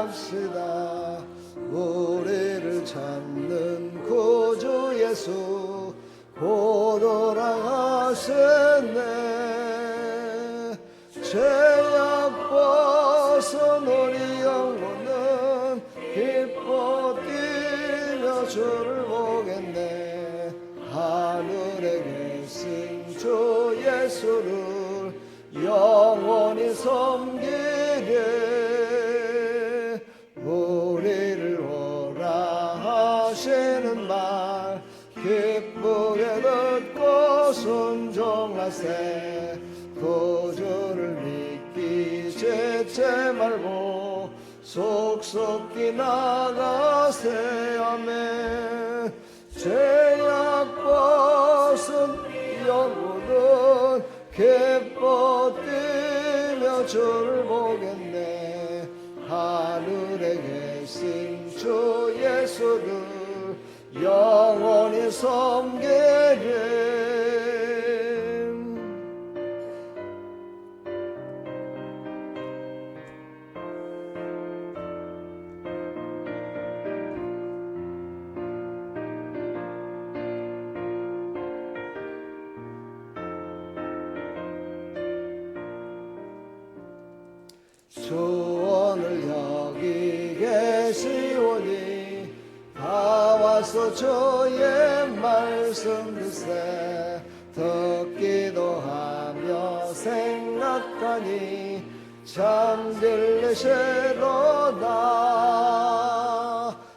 찬양합시다. 우리를 찾는 구주 예수 곧 돌아가셨네. 죄악 벗은 우리 영혼은 기뻐 뛰며 주를 보겠네. 하늘에 계신 주 예수를 영원히 섬기리. 우리를 오라 하시는 말 기쁘게 듣고 순종하세. 구주를 믿기 죄체 말고 속속히 나가세. 아멘. 죄악 벗은 영혼은 기뻐 뛰며 주를 보겠네. 하늘에 계신 주 예수를 영원히 섬기리. 주 오늘 여기 계시오니 다 와서 주의 말씀 듣세. 듣기도 하며 생각하니 참 진리시로다.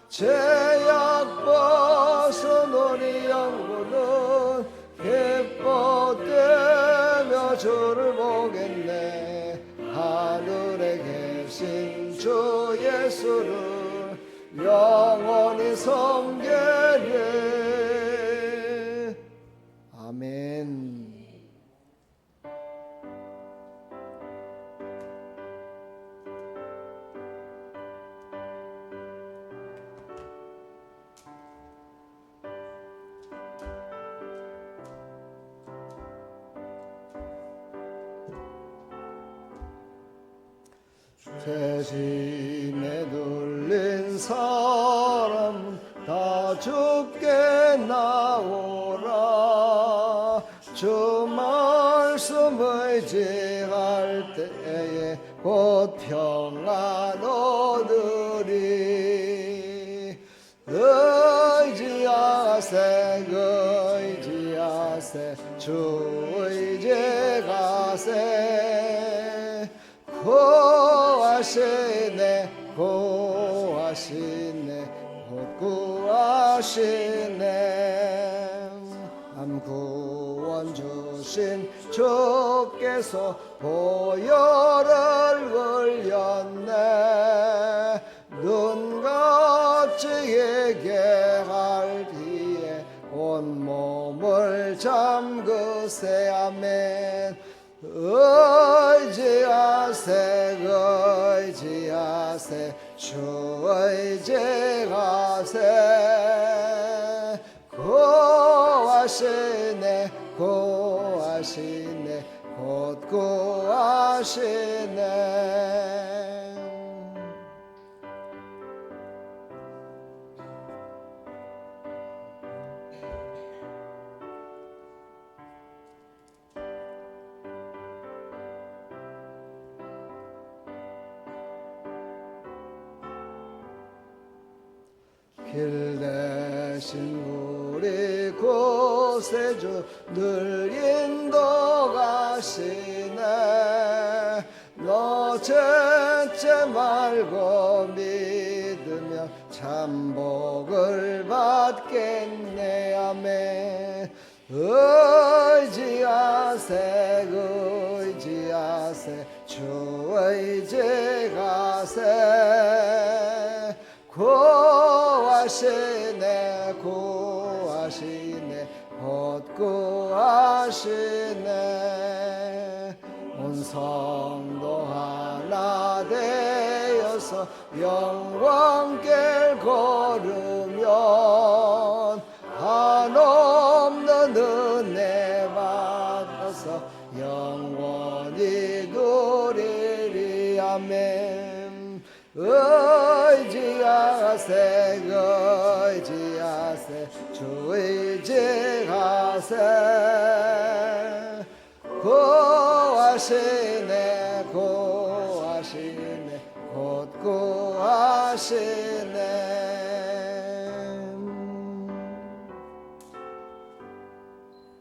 죄악 벗은 우리 영혼은 기뻐 뛰며 주를 보겠네. 하늘에 계신 주 예수를 영원히 섬기리. 아멘. 대신에 눌린 사람 다 죽게 나오라. 주 말씀 의지할 때에 곧 평안 얻으리. 의지하세 의지하세 주 의지하세. 구하시네 구하시네 곧 구하시네. 구원 주신 주께서 보혈을 흘렸네. 눈같이 얘기할 뒤에 온몸을 잠그세. 아멘. 의지하세 의지하세 주 의지하세. 구하시네 구하시네 곧 구하시네. 길 대신 우리 구세주 늘 인도가시네. 너 죄째 말고 믿으면 참 복을 받겠네. 아멘. 의지하세 의지하세 주 의지하세. 구하시네 구하시네 곧 구하시네. 온 성도 하나 되어서 영광길 걸으면 한없는 은혜 받아서 영원히 누리리. 아멘. 의지하세 의지하세 주 의지하세 구하시네 구하시네 곧 구하시네.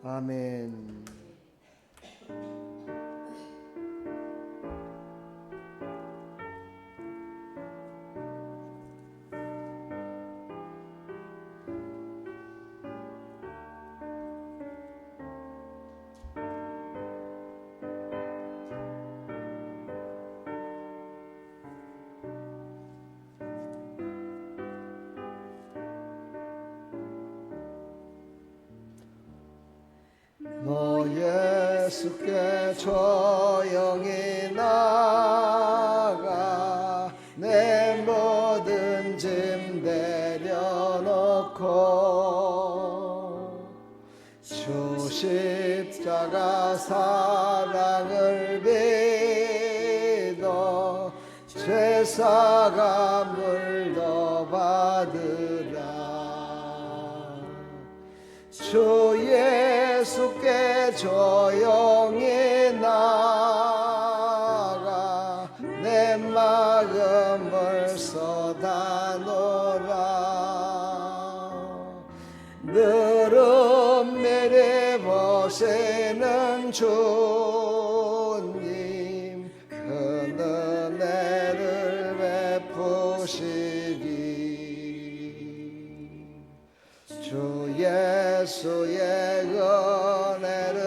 아멘. 너 예수께 조용히 나가 내 모든 짐 내려놓고 주 십자가 사랑을 믿어 죄사함을 받으라. 주 예수께 조용히 나가 내 마음을 쏟아놓으라. 늘 은밀히 보시는 주님 큰 은혜를 베푸시리. 주 예수의 은혜를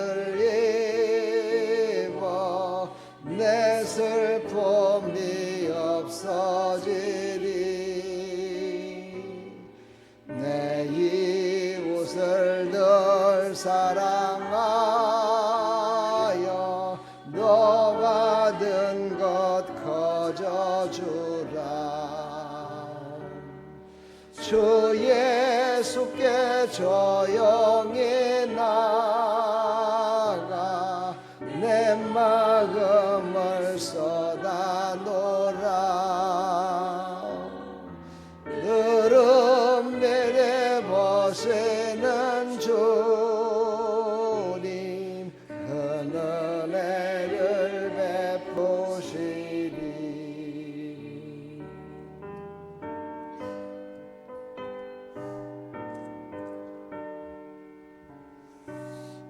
입어 내 슬픔이 없어지리. 내 이웃을 늘 사랑하여 너 받은 것 거저주라. 주 예수께 조용히 나가 내 마음을 쏟아놓으라. 늘 은밀히 보시는 주님 큰 은혜를 베푸시리.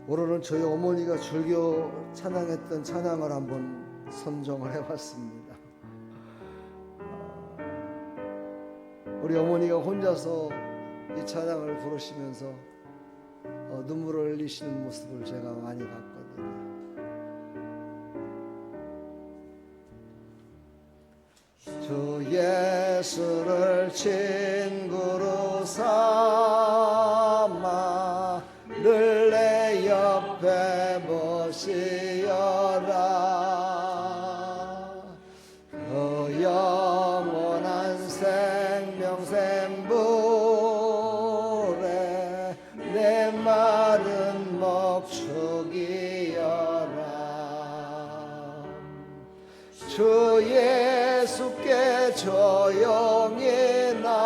오늘은 저희 어머니가 즐겨 찬양했던 찬양을 한번 선정을 해봤습니다. 우리 어머니가 혼자서 이 찬양을 부르시면서 눈물을 흘리시는 모습을 제가 많이 봤거든요. 주 예수를 친구로 삼아 늘 내 옆에 모시어라. 그 영원한 생명샘물에 내 마른 목 축이어라. 주 예수께 조용히 나가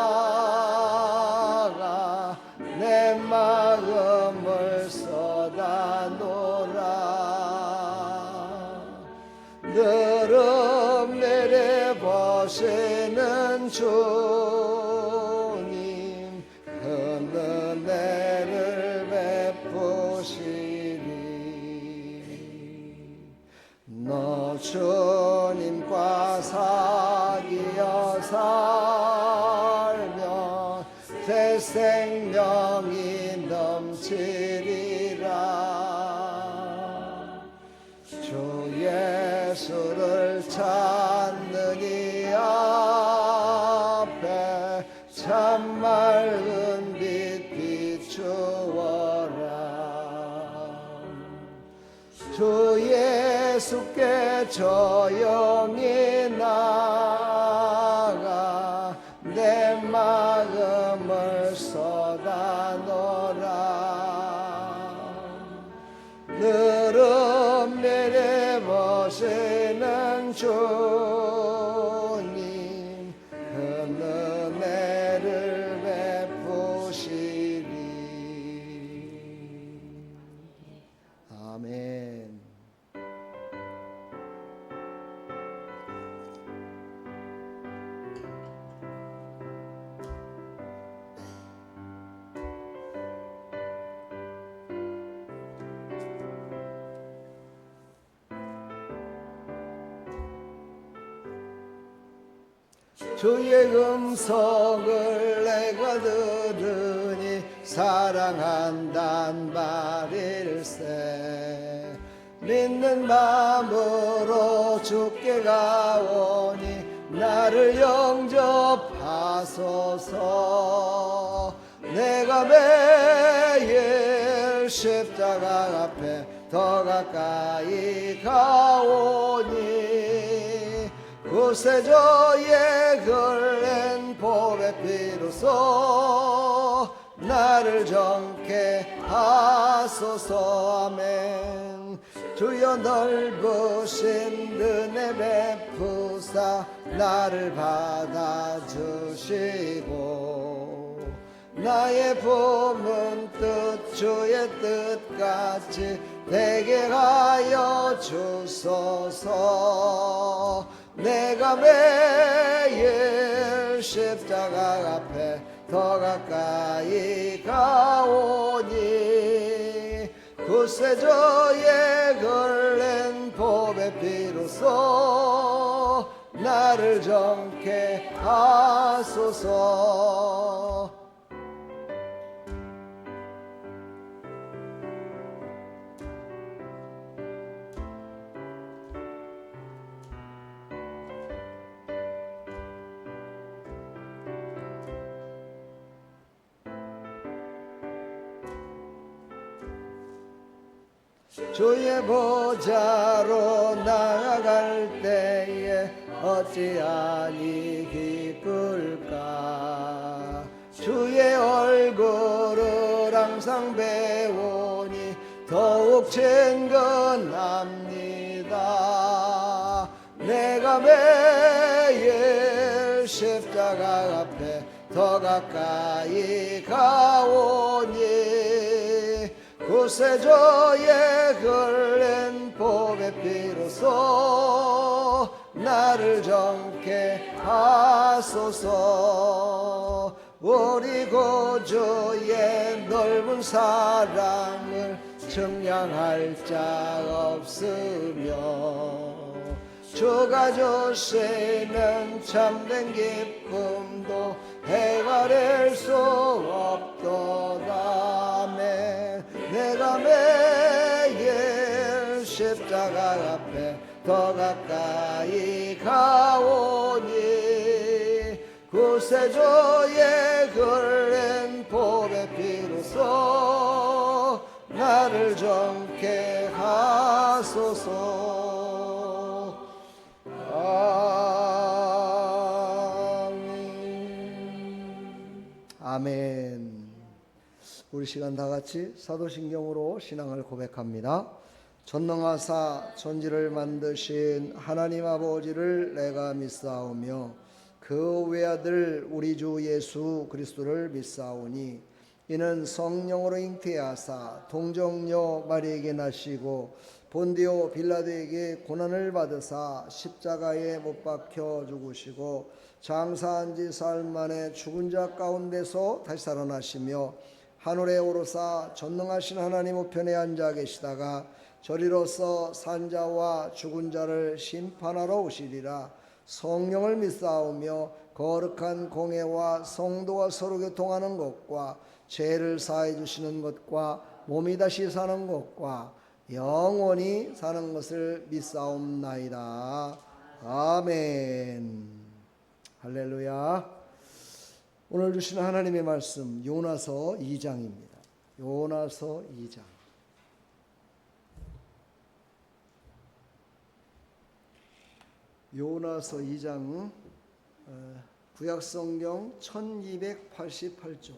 내 마음을 쏟아놓으라. 늘 은밀히 보시는 주님 큰 은혜를 베푸시리. 너 주님과 사귀어 살면 새 생명이 넘치리라. 주 예수를 찾는 이 앞에 참 맑은 빛 비추어라. 주 예수께 조용히 나가 내 마음을 쏟아놓으라. 늘 은밀히 보시는 주님 큰 은혜를 주의 음성을 내가 들으니 사랑한단 말일세. 믿는 마음으로 주께 가오니 나를 영접하소서. 내가 매일 십자가 앞에 더 가까이 가오니 구세주의 흘린 보배 피로써 나를 정케 하소서. 아멘. 주여 넓으신 은혜 베푸사 나를 받아주시고 나의 품은 뜻 주의 뜻같이 되게 하여 주소서. 내가 매일 십자가 앞에 더 가까이 가오니 구세주의 흘린 보배 피로써 나를 정케 하소서. 주의 보좌로 나아갈 때에 어찌하니 기쁠까. 주의 얼굴을 항상 배우니 더욱 친근합니다. 내가 매일 십자가 앞에 더 가까이 가오니 구세주의 흘린 보배 피로써 나를 정케 하소서. 우리 구주의 넓은 사랑을 증량할 자 없으며 주가 주시는 참된 기쁨도 헤아릴 수 없도다. 아멘. 내가 매일 십자가 앞에 더 가까이 가오니 구세주의 흘린 보배 피로써 나를 정케 하소서. 아멘. 아멘. 우리 시간 다 같이 사도신경으로 신앙을 고백합니다. 전능하사 천지를 만드신 하나님 아버지를 내가 믿사오며 그 외아들 우리 주 예수 그리스도를 믿사오니 이는 성령으로 잉태하사 동정녀 마리에게 나시고 본디오 빌라도에게 고난을 받으사 십자가에 못 박혀 죽으시고 장사한 지 사흘 만에 죽은 자 가운데서 다시 살아나시며 하늘에 오르사 전능하신 하나님 우편에 앉아 계시다가 저리로서 산자와 죽은 자를 심판하러 오시리라. 성령을 믿사오며 거룩한 공회와 성도가 서로 교통하는 것과 죄를 사해 주시는 것과 몸이 다시 사는 것과 영원히 사는 것을 믿사옵나이다. 아멘. 할렐루야. 오늘 주신 하나님의 말씀 요나서 2장입니다. 요나서 2장. 요나서 2장 구약성경 1288쪽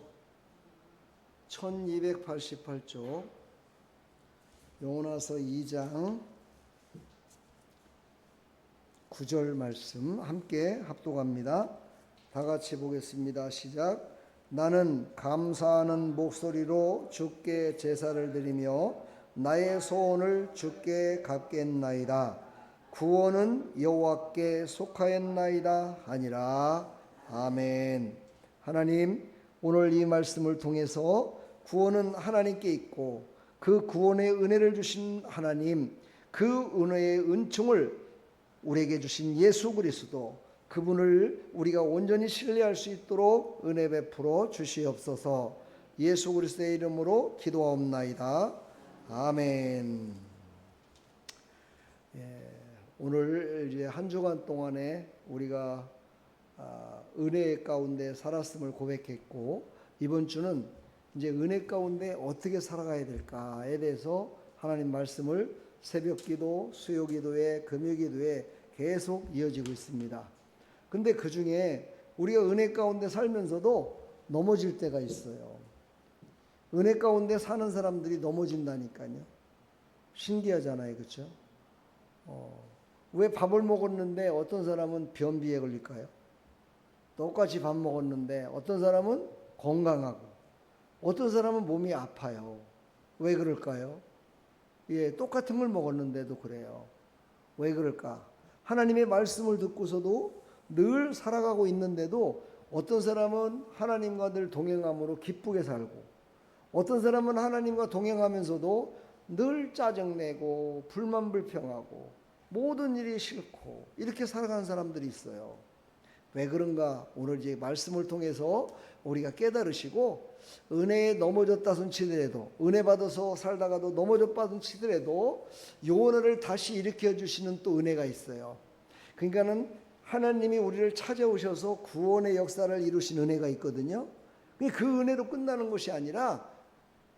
1288쪽 요나서 2장 9절 말씀 함께 합독합니다. 다 같이 보겠습니다. 시작. 나는 감사하는 목소리로 주께 제사를 드리며 나의 소원을 주께 갚겠나이다. 구원은 여호와께 속하였나이다 하니라. 아멘. 하나님, 오늘 이 말씀을 통해서 구원은 하나님께 있고 그 구원의 은혜를 주신 하나님, 그 은혜의 은총을 우리에게 주신 예수 그리스도, 그분을 우리가 온전히 신뢰할 수 있도록 은혜 베풀어 주시옵소서. 예수 그리스도의 이름으로 기도하옵나이다. 아멘. 오늘 이제 한 주간 동안에 우리가 은혜 가운데 살았음을 고백했고, 이번 주는 이제 은혜 가운데 어떻게 살아가야 될까에 대해서 하나님 말씀을 새벽기도, 수요기도에, 금요기도에 계속 이어지고 있습니다. 근데 그 중에 우리가 은혜 가운데 살면서도 넘어질 때가 있어요. 은혜 가운데 사는 사람들이 넘어진다니까요. 신기하잖아요, 그렇죠? 왜 밥을 먹었는데 어떤 사람은 변비에 걸릴까요? 똑같이 밥 먹었는데 어떤 사람은 건강하고 어떤 사람은 몸이 아파요. 왜 그럴까요? 똑같은 걸 먹었는데도 그래요. 왜 그럴까? 하나님의 말씀을 듣고서도 늘 살아가고 있는데도 어떤 사람은 하나님과 늘 동행함으로 기쁘게 살고, 어떤 사람은 하나님과 동행하면서도 늘 짜증내고 불만불평하고 모든 일이 싫고 이렇게 살아가는 사람들이 있어요. 왜 그런가? 오늘 이제 말씀을 통해서 우리가 깨달으시고, 은혜에 넘어졌다 손치더라도, 은혜 받아서 살다가도 넘어졌다 손치더라도 요 은혜를 다시 일으켜 주시는 또 은혜가 있어요. 그러니까는 하나님이 우리를 찾아오셔서 구원의 역사를 이루신 은혜가 있거든요. 그 은혜로 끝나는 것이 아니라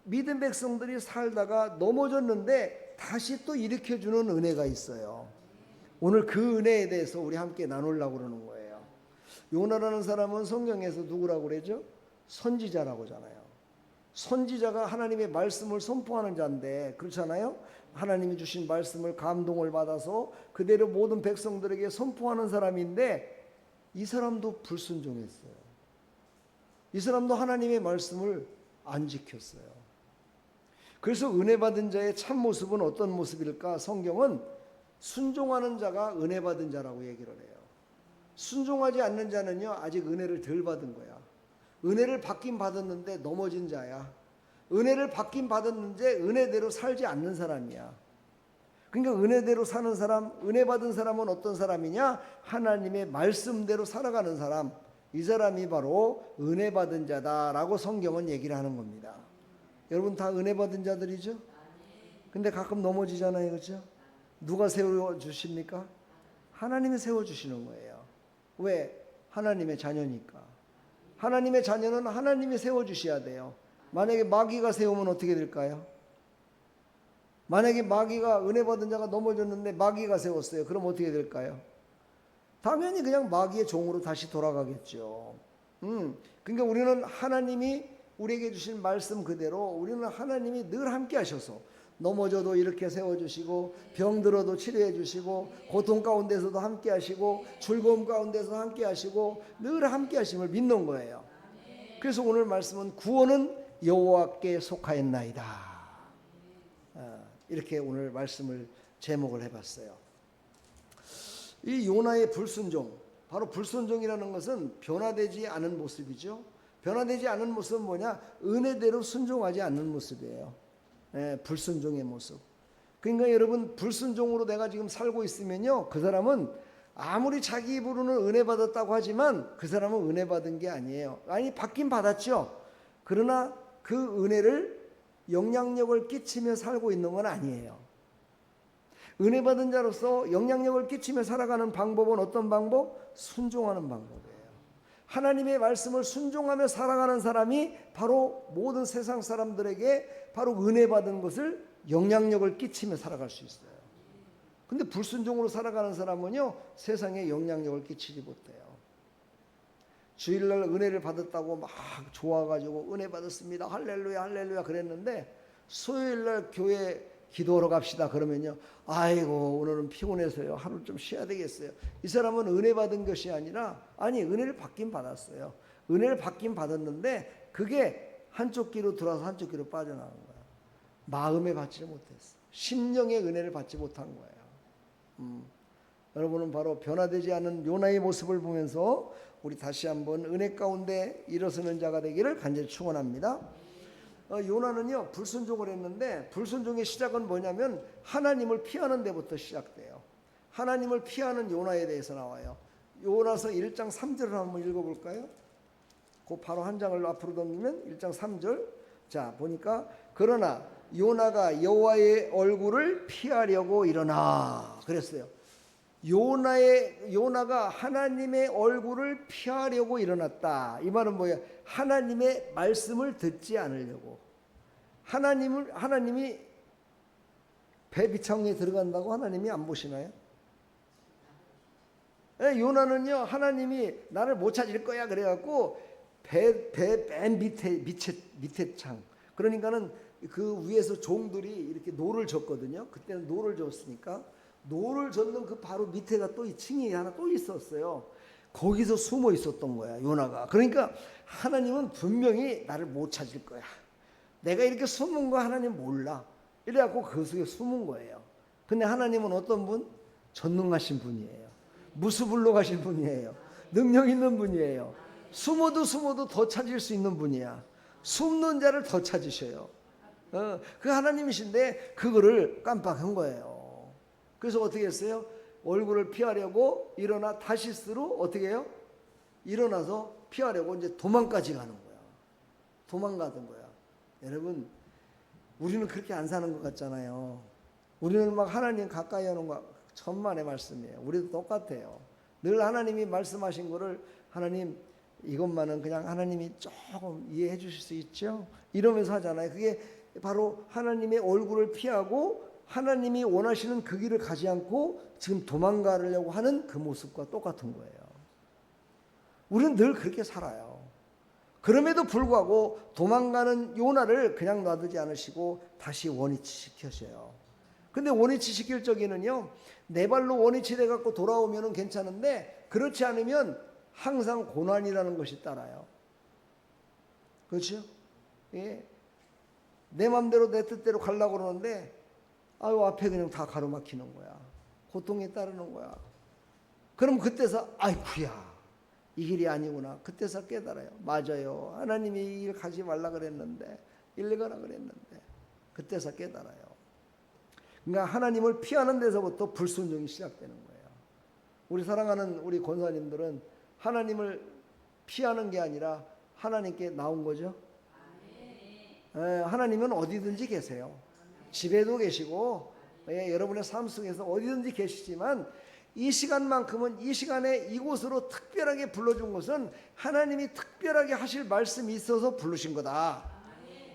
믿은 백성들이 살다가 넘어졌는데 다시 또 일으켜 주는 은혜가 있어요. 오늘 그 은혜에 대해서 우리 함께 나누려고 그러는 거예요. 요나라는 사람은 성경에서 누구라고 그러죠? 선지자라고 하잖아요. 선지자가 하나님의 말씀을 선포하는 자인데, 그렇잖아요? 하나님이 주신 말씀을 감동을 받아서 그대로 모든 백성들에게 선포하는 사람인데, 이 사람도 불순종했어요. 이 사람도 하나님의 말씀을 안 지켰어요. 그래서 은혜 받은 자의 참 모습은 어떤 모습일까? 성경은 순종하는 자가 은혜 받은 자라고 얘기를 해요. 순종하지 않는 자는요, 아직 은혜를 덜 받은 거야. 은혜를 받긴 받았는데 넘어진 자야. 은혜를 받긴 받았는데 은혜대로 살지 않는 사람이야. 그러니까 은혜대로 사는 사람, 은혜 받은 사람은 어떤 사람이냐? 하나님의 말씀대로 살아가는 사람. 이 사람이 바로 은혜 받은 자다라고 성경은 얘기를 하는 겁니다. 여러분 다 은혜 받은 자들이죠? 근데 가끔 넘어지잖아요, 그렇죠? 누가 세워주십니까? 하나님이 세워주시는 거예요. 왜? 하나님의 자녀니까. 하나님의 자녀는 하나님이 세워주셔야 돼요. 만약에 마귀가 세우면 어떻게 될까요? 만약에 마귀가, 은혜 받은 자가 넘어졌는데 마귀가 세웠어요. 그럼 어떻게 될까요? 당연히 그냥 마귀의 종으로 다시 돌아가겠죠. 그러니까 우리는 하나님이 우리에게 주신 말씀 그대로, 우리는 하나님이 늘 함께 하셔서 넘어져도 이렇게 세워주시고, 병들어도 치료해 주시고, 고통 가운데서도 함께 하시고, 즐거움 가운데서 함께 하시고, 늘 함께 하심을 믿는 거예요. 그래서 오늘 말씀은 구원은 여호와께 속하였나이다. 이렇게 오늘 말씀을 제목을 해봤어요. 이 요나의 불순종, 바로 불순종이라는 것은 변화되지 않은 모습이죠. 변화되지 않은 모습은 뭐냐? 은혜대로 순종하지 않는 모습이에요. 불순종의 모습. 그러니까 여러분, 불순종으로 내가 지금 살고 있으면요, 그 사람은 아무리 자기 입으로는 은혜 받았다고 하지만 그 사람은 은혜 받은 게 아니에요. 아니, 받긴 받았죠. 그러나 그 은혜를 영향력을 끼치며 살고 있는 건 아니에요. 은혜 받은 자로서 영향력을 끼치며 살아가는 방법은 어떤 방법? 순종하는 방법이에요. 하나님의 말씀을 순종하며 살아가는 사람이 바로 모든 세상 사람들에게 바로 은혜 받은 것을 영향력을 끼치며 살아갈 수 있어요. 근데 불순종으로 살아가는 사람은요, 세상에 영향력을 끼치지 못해요. 주일날 은혜를 받았다고 막 좋아가지고 은혜 받았습니다, 할렐루야 할렐루야 그랬는데, 수요일날 교회 기도하러 갑시다 그러면요, 아이고 오늘은 피곤해서요, 하루 좀 쉬어야 되겠어요. 이 사람은 은혜 받은 것이 아니라, 아니 은혜를 받긴 받았어요. 은혜를 받긴 받았는데 그게 한쪽 귀로 들어와서 한쪽 귀로 빠져나간 거야. 마음에 받지 못했어. 심령의 은혜를 받지 못한 거예요. 여러분은 바로 변화되지 않은 요나의 모습을 보면서 우리 다시 한번 은혜 가운데 일어서는 자가 되기를 간절히 축원합니다. 요나는요, 불순종을 했는데, 불순종의 시작은 뭐냐면 하나님을 피하는 데부터 시작돼요. 하나님을 피하는 요나에 대해서 나와요. 요나서 1장 3절을 한번 읽어볼까요? 그 바로 한 장을 앞으로 넘기면 1장 3절. 자, 보니까 그러나 요나가 여호와의 얼굴을 피하려고 일어나 그랬어요. 요나가 하나님의 얼굴을 피하려고 일어났다. 이 말은 뭐예요? 하나님의 말씀을 듣지 않으려고. 하나님이 배 비창에 들어간다고 하나님이 안 보시나요? 요나는요, 하나님이 나를 못 찾을 거야 그래갖고 배 맨 밑에 창. 그러니까는 그 위에서 종들이 이렇게 노를 젓거든요. 그때는 노를 젓으니까 노를 젓는 그 바로 밑에가 또 이 층이 하나 또 있었어요. 거기서 숨어 있었던 거야, 요나가. 그러니까 하나님은 분명히 나를 못 찾을 거야. 내가 이렇게 숨은 거 하나님 몰라. 이래갖고 그 속에 숨은 거예요. 근데 하나님은 어떤 분? 전능하신 분이에요. 무수불능하신 분이에요. 능력 있는 분이에요. 숨어도 더 찾을 수 있는 분이야. 숨는 자를 더 찾으셔요. 그 하나님이신데 그거를 깜빡한 거예요. 그래서 어떻게 했어요? 얼굴을 피하려고 일어나 다시스로 어떻게 해요? 일어나서 피하려고 이제 도망까지 가는 거야. 도망가던 거야. 여러분, 우리는 그렇게 안 사는 것 같잖아요. 우리는 막 하나님 가까이 하는 거 천만의 말씀이에요. 우리도 똑같아요. 늘 하나님이 말씀하신 거를 하나님 이것만은 그냥 하나님이 조금 이해해 주실 수 있죠? 이러면서 하잖아요. 그게 바로 하나님의 얼굴을 피하고 하나님이 원하시는 그 길을 가지 않고 지금 도망가려고 하는 그 모습과 똑같은 거예요. 우리는 늘 그렇게 살아요. 그럼에도 불구하고 도망가는 요나를 그냥 놔두지 않으시고 다시 원위치 시켜셔요. 근데 원위치 시킬 적에는요, 내 발로 원위치 돼갖고 돌아오면은 괜찮은데 그렇지 않으면 항상 고난이라는 것이 따라요. 그렇죠? 예. 내 맘대로 내 뜻대로 가려고 그러는데 아유 앞에 그냥 다 가로막히는 거야. 고통이 따르는 거야. 그럼 그때서 아이쿠야 이 길이 아니구나. 그때서 깨달아요. 맞아요. 하나님이 이 길 가지 말라 그랬는데 일리 가라 그랬는데 그때서 깨달아요. 그러니까 하나님을 피하는 데서부터 불순종이 시작되는 거예요. 우리 사랑하는 우리 권사님들은 하나님을 피하는 게 아니라 하나님께 나온 거죠. 하나님은 어디든지 계세요. 집에도 계시고 여러분의 삶 속에서 어디든지 계시지만 이 시간만큼은 이 시간에 이곳으로 특별하게 불러준 것은 하나님이 특별하게 하실 말씀이 있어서 부르신 거다.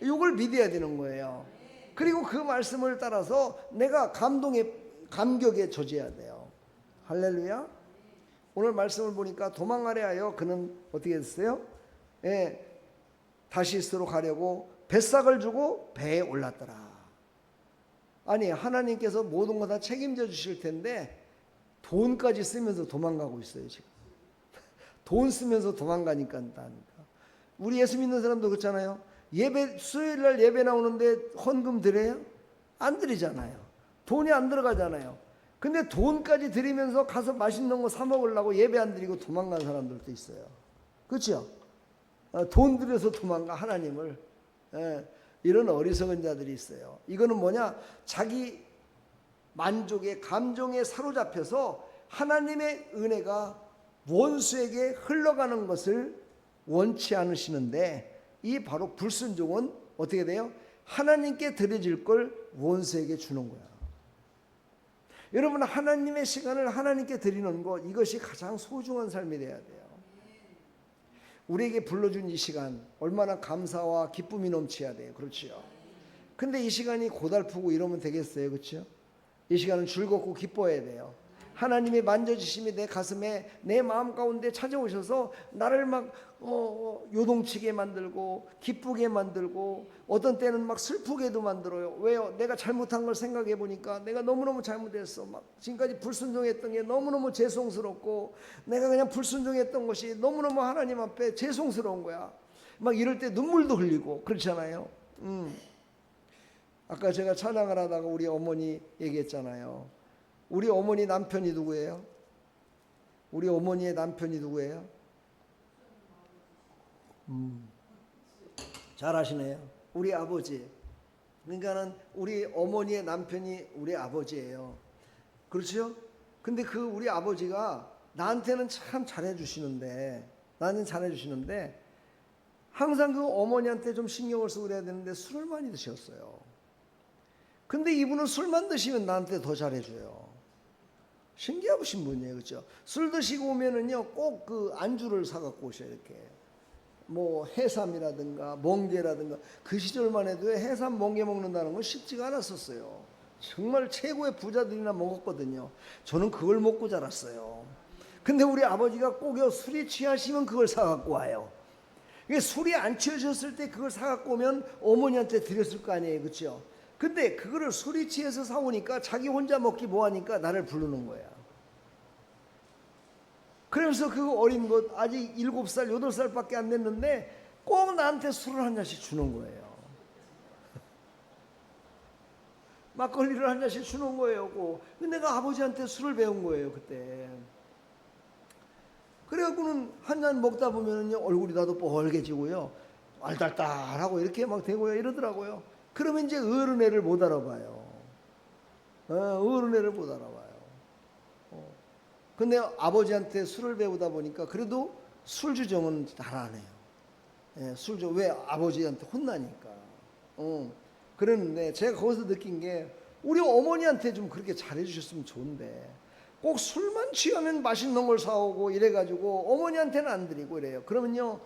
이걸 믿어야 되는 거예요. 그리고 그 말씀을 따라서 내가 감격에 젖어야 돼요. 할렐루야. 오늘 말씀을 보니까 도망하려 하여 그는 어떻게 했어요? 다시스로 가려고 뱃삭을 주고 배에 올랐더라. 아니 하나님께서 모든 거 다 책임져 주실 텐데 돈까지 쓰면서 도망가고 있어요 지금. 돈 쓰면서 도망가니까. 우리 예수 믿는 사람도 그렇잖아요. 예배 수요일날 예배 나오는데 헌금 드려요? 안 드리잖아요. 돈이 안 들어가잖아요. 근데 돈까지 드리면서 가서 맛있는 거 사 먹으려고 예배 안 드리고 도망간 사람들도 있어요. 그렇죠? 돈 들여서 도망가 하나님을. 이런 어리석은 자들이 있어요. 이거는 뭐냐? 자기 만족의 감정에 사로잡혀서 하나님의 은혜가 원수에게 흘러가는 것을 원치 않으시는데 이 바로 불순종은 어떻게 돼요? 하나님께 드려질 걸 원수에게 주는 거야. 여러분 하나님의 시간을 하나님께 드리는 것 이것이 가장 소중한 삶이 돼야 돼요. 우리에게 불러준 이 시간 얼마나 감사와 기쁨이 넘쳐야 돼요. 그렇죠? 근데 이 시간이 고달프고 이러면 되겠어요? 그렇죠? 이 시간은 즐겁고 기뻐해야 돼요. 하나님의 만져주심이 내 가슴에 내 마음 가운데 찾아오셔서 나를 막 요동치게 만들고 기쁘게 만들고 어떤 때는 막 슬프게도 만들어요. 왜요? 내가 잘못한 걸 생각해 보니까 내가 너무너무 잘못했어. 막 지금까지 불순종했던 게 너무너무 죄송스럽고 내가 그냥 불순종했던 것이 너무너무 하나님 앞에 죄송스러운 거야. 막 이럴 때 눈물도 흘리고 그렇잖아요. 아까 제가 찬양을 하다가 우리 어머니 얘기했잖아요. 우리 어머니 남편이 누구예요? 우리 어머니의 남편이 누구예요? 잘 아시네요. 우리 아버지. 그러니까는 우리 어머니의 남편이 우리 아버지예요. 그렇죠? 근데 그 우리 아버지가 나한테는 참 잘해주시는데, 나는 잘해주시는데 항상 그 어머니한테 좀 신경을 쓰고 그래야 되는데 술을 많이 드셨어요. 근데 이분은 술만 드시면 나한테 더 잘해줘요. 신기하신 분이에요, 그렇죠? 술 드시고 오면은요 꼭 그 안주를 사갖고 오셔요. 이렇게 뭐 해삼이라든가 멍게라든가. 그 시절만 해도 해삼 멍게 먹는다는 건 쉽지가 않았었어요. 정말 최고의 부자들이나 먹었거든요. 저는 그걸 먹고 자랐어요. 근데 우리 아버지가 꼭요 술이 취하시면 그걸 사갖고 와요. 이게 술이 안 취하셨을 때 그걸 사갖고 오면 어머니한테 드렸을 거 아니에요, 그렇죠? 근데 그거를 술이 취해서 사오니까 자기 혼자 먹기 뭐하니까 나를 부르는 거야. 그러면서 그 어린 것 아직 7살 8살밖에 안 됐는데 꼭 나한테 술을 한 잔씩 주는 거예요. 막걸리를 한 잔씩 주는 거예요. 꼭. 근데 내가 아버지한테 술을 배운 거예요, 그때. 그래갖고는 한 잔 먹다 보면은요 얼굴이 나도 뻘개지고요 알달달하고 이렇게 막 되고요 이러더라고요. 그러면 이제 어른애를 못 알아봐요. 어른애를 못 알아봐요. 근데 아버지한테 술을 배우다 보니까 그래도 술 주정은 잘 안 해요. 예, 술 주, 왜? 아버지한테 혼나니까. 그랬는데 제가 거기서 느낀 게 우리 어머니한테 좀 그렇게 잘해주셨으면 좋은데 꼭 술만 취하면 맛있는 걸 사오고 이래가지고 어머니한테는 안 드리고 이래요. 그러면요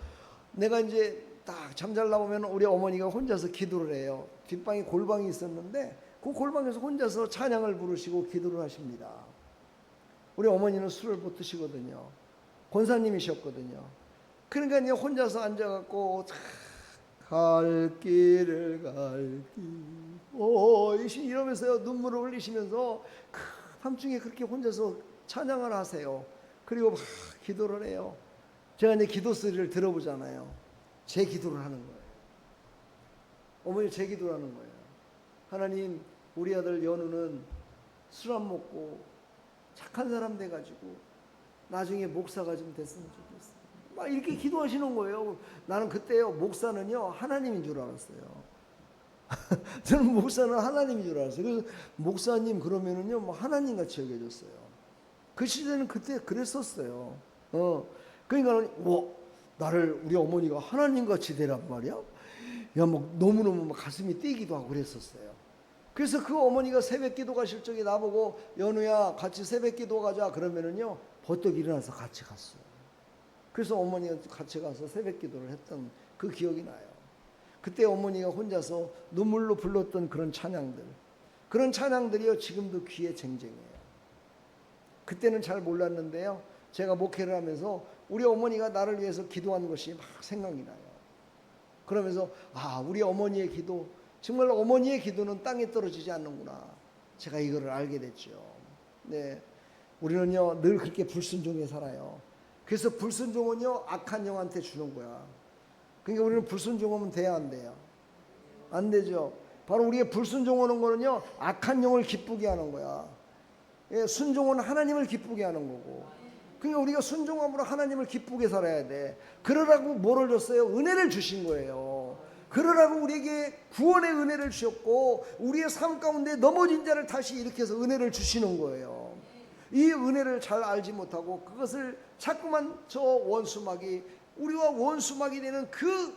내가 이제 딱 잠잘 나오면 우리 어머니가 혼자서 기도를 해요. 뒷방에 골방이 있었는데 그 골방에서 혼자서 찬양을 부르시고 기도를 하십니다. 우리 어머니는 술을 못 드시거든요. 권사님이셨거든요. 그러니까 이제 혼자서 앉아갖고 갈 길을 갈 길 이러면서요 눈물을 흘리시면서 밤중에 그렇게 혼자서 찬양을 하세요. 그리고 막 기도를 해요. 제가 이제 기도 소리를 들어보잖아요. 제 기도를 하는 거예요. 어머니 제 기도를 하는 거예요. 하나님, 우리 아들 연우는 술 안 먹고 착한 사람 돼가지고 나중에 목사가 좀 됐으면 좋겠어. 막 이렇게 기도하시는 거예요. 나는 그때요 목사는요 하나님인 줄 알았어요. 저는 목사는 하나님인 줄 알았어요. 그래서 목사님 그러면은요 뭐 하나님 같이 여겨졌어요. 그 시대는 그때 그랬었어요. 그러니까 나를 우리 어머니가 하나님 같이 되란 말이야. 야, 뭐 너무너무 가슴이 뛰기도 하고 그랬었어요. 그래서 그 어머니가 새벽기도 가실 적에 나보고 연우야 같이 새벽기도 가자 그러면은요 버떡 일어나서 같이 갔어요. 그래서 어머니가 같이 가서 새벽기도를 했던 그 기억이 나요. 그때 어머니가 혼자서 눈물로 불렀던 그런 찬양들이요 지금도 귀에 쟁쟁해요. 그때는 잘 몰랐는데요 제가 목회를 하면서 우리 어머니가 나를 위해서 기도한 것이 막 생각이 나요. 그러면서 우리 어머니의 기도, 정말 어머니의 기도는 땅에 떨어지지 않는구나, 제가 이거를 알게 됐죠. 네, 우리는요 늘 그렇게 불순종해 살아요. 그래서 불순종은요 악한 영한테 주는 거야. 그러니까 우리는 불순종하면 돼야 안 돼요? 안 되죠. 바로 우리의 불순종하는 거는요 악한 영을 기쁘게 하는 거야. 예, 순종은 하나님을 기쁘게 하는 거고. 그러니까 우리가 순종함으로 하나님을 기쁘게 살아야 돼. 그러라고 뭐를 줬어요? 은혜를 주신 거예요. 그러라고 우리에게 구원의 은혜를 주셨고 우리의 삶 가운데 넘어진 자를 다시 일으켜서 은혜를 주시는 거예요. 이 은혜를 잘 알지 못하고 그것을 자꾸만 저 원수막이, 우리와 원수막이 되는 그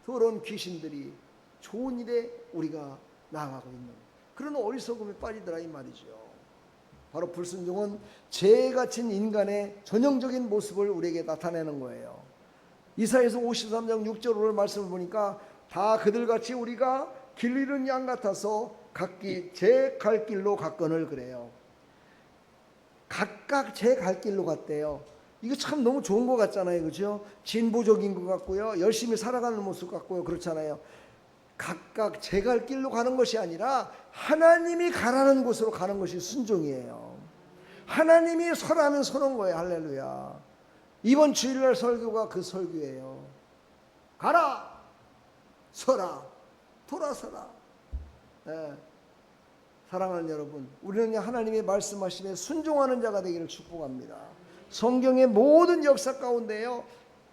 더러운 귀신들이 좋은 일에 우리가 나아가고 있는 그런 어리석음에 빠지더라 이 말이죠. 바로 불순종은 죄에 갇힌 인간의 전형적인 모습을 우리에게 나타내는 거예요. 이사야서 53장 6절 말씀을 보니까 다 그들같이 우리가 길 잃은 양 같아서 각기 제 갈 길로 갔거늘 그래요. 각각 제 갈 길로 갔대요. 이거 참 너무 좋은 것 같잖아요, 그렇죠? 진보적인 것 같고요, 열심히 살아가는 모습 같고요, 그렇잖아요. 각각 제 갈 길로 가는 것이 아니라 하나님이 가라는 곳으로 가는 것이 순종이에요. 하나님이 서라면 서는 거예요. 할렐루야. 이번 주일날 설교가 그 설교예요. 가라, 서라, 돌아서라. 네. 사랑하는 여러분, 우리는 하나님의 말씀하심에 순종하는 자가 되기를 축복합니다. 성경의 모든 역사 가운데요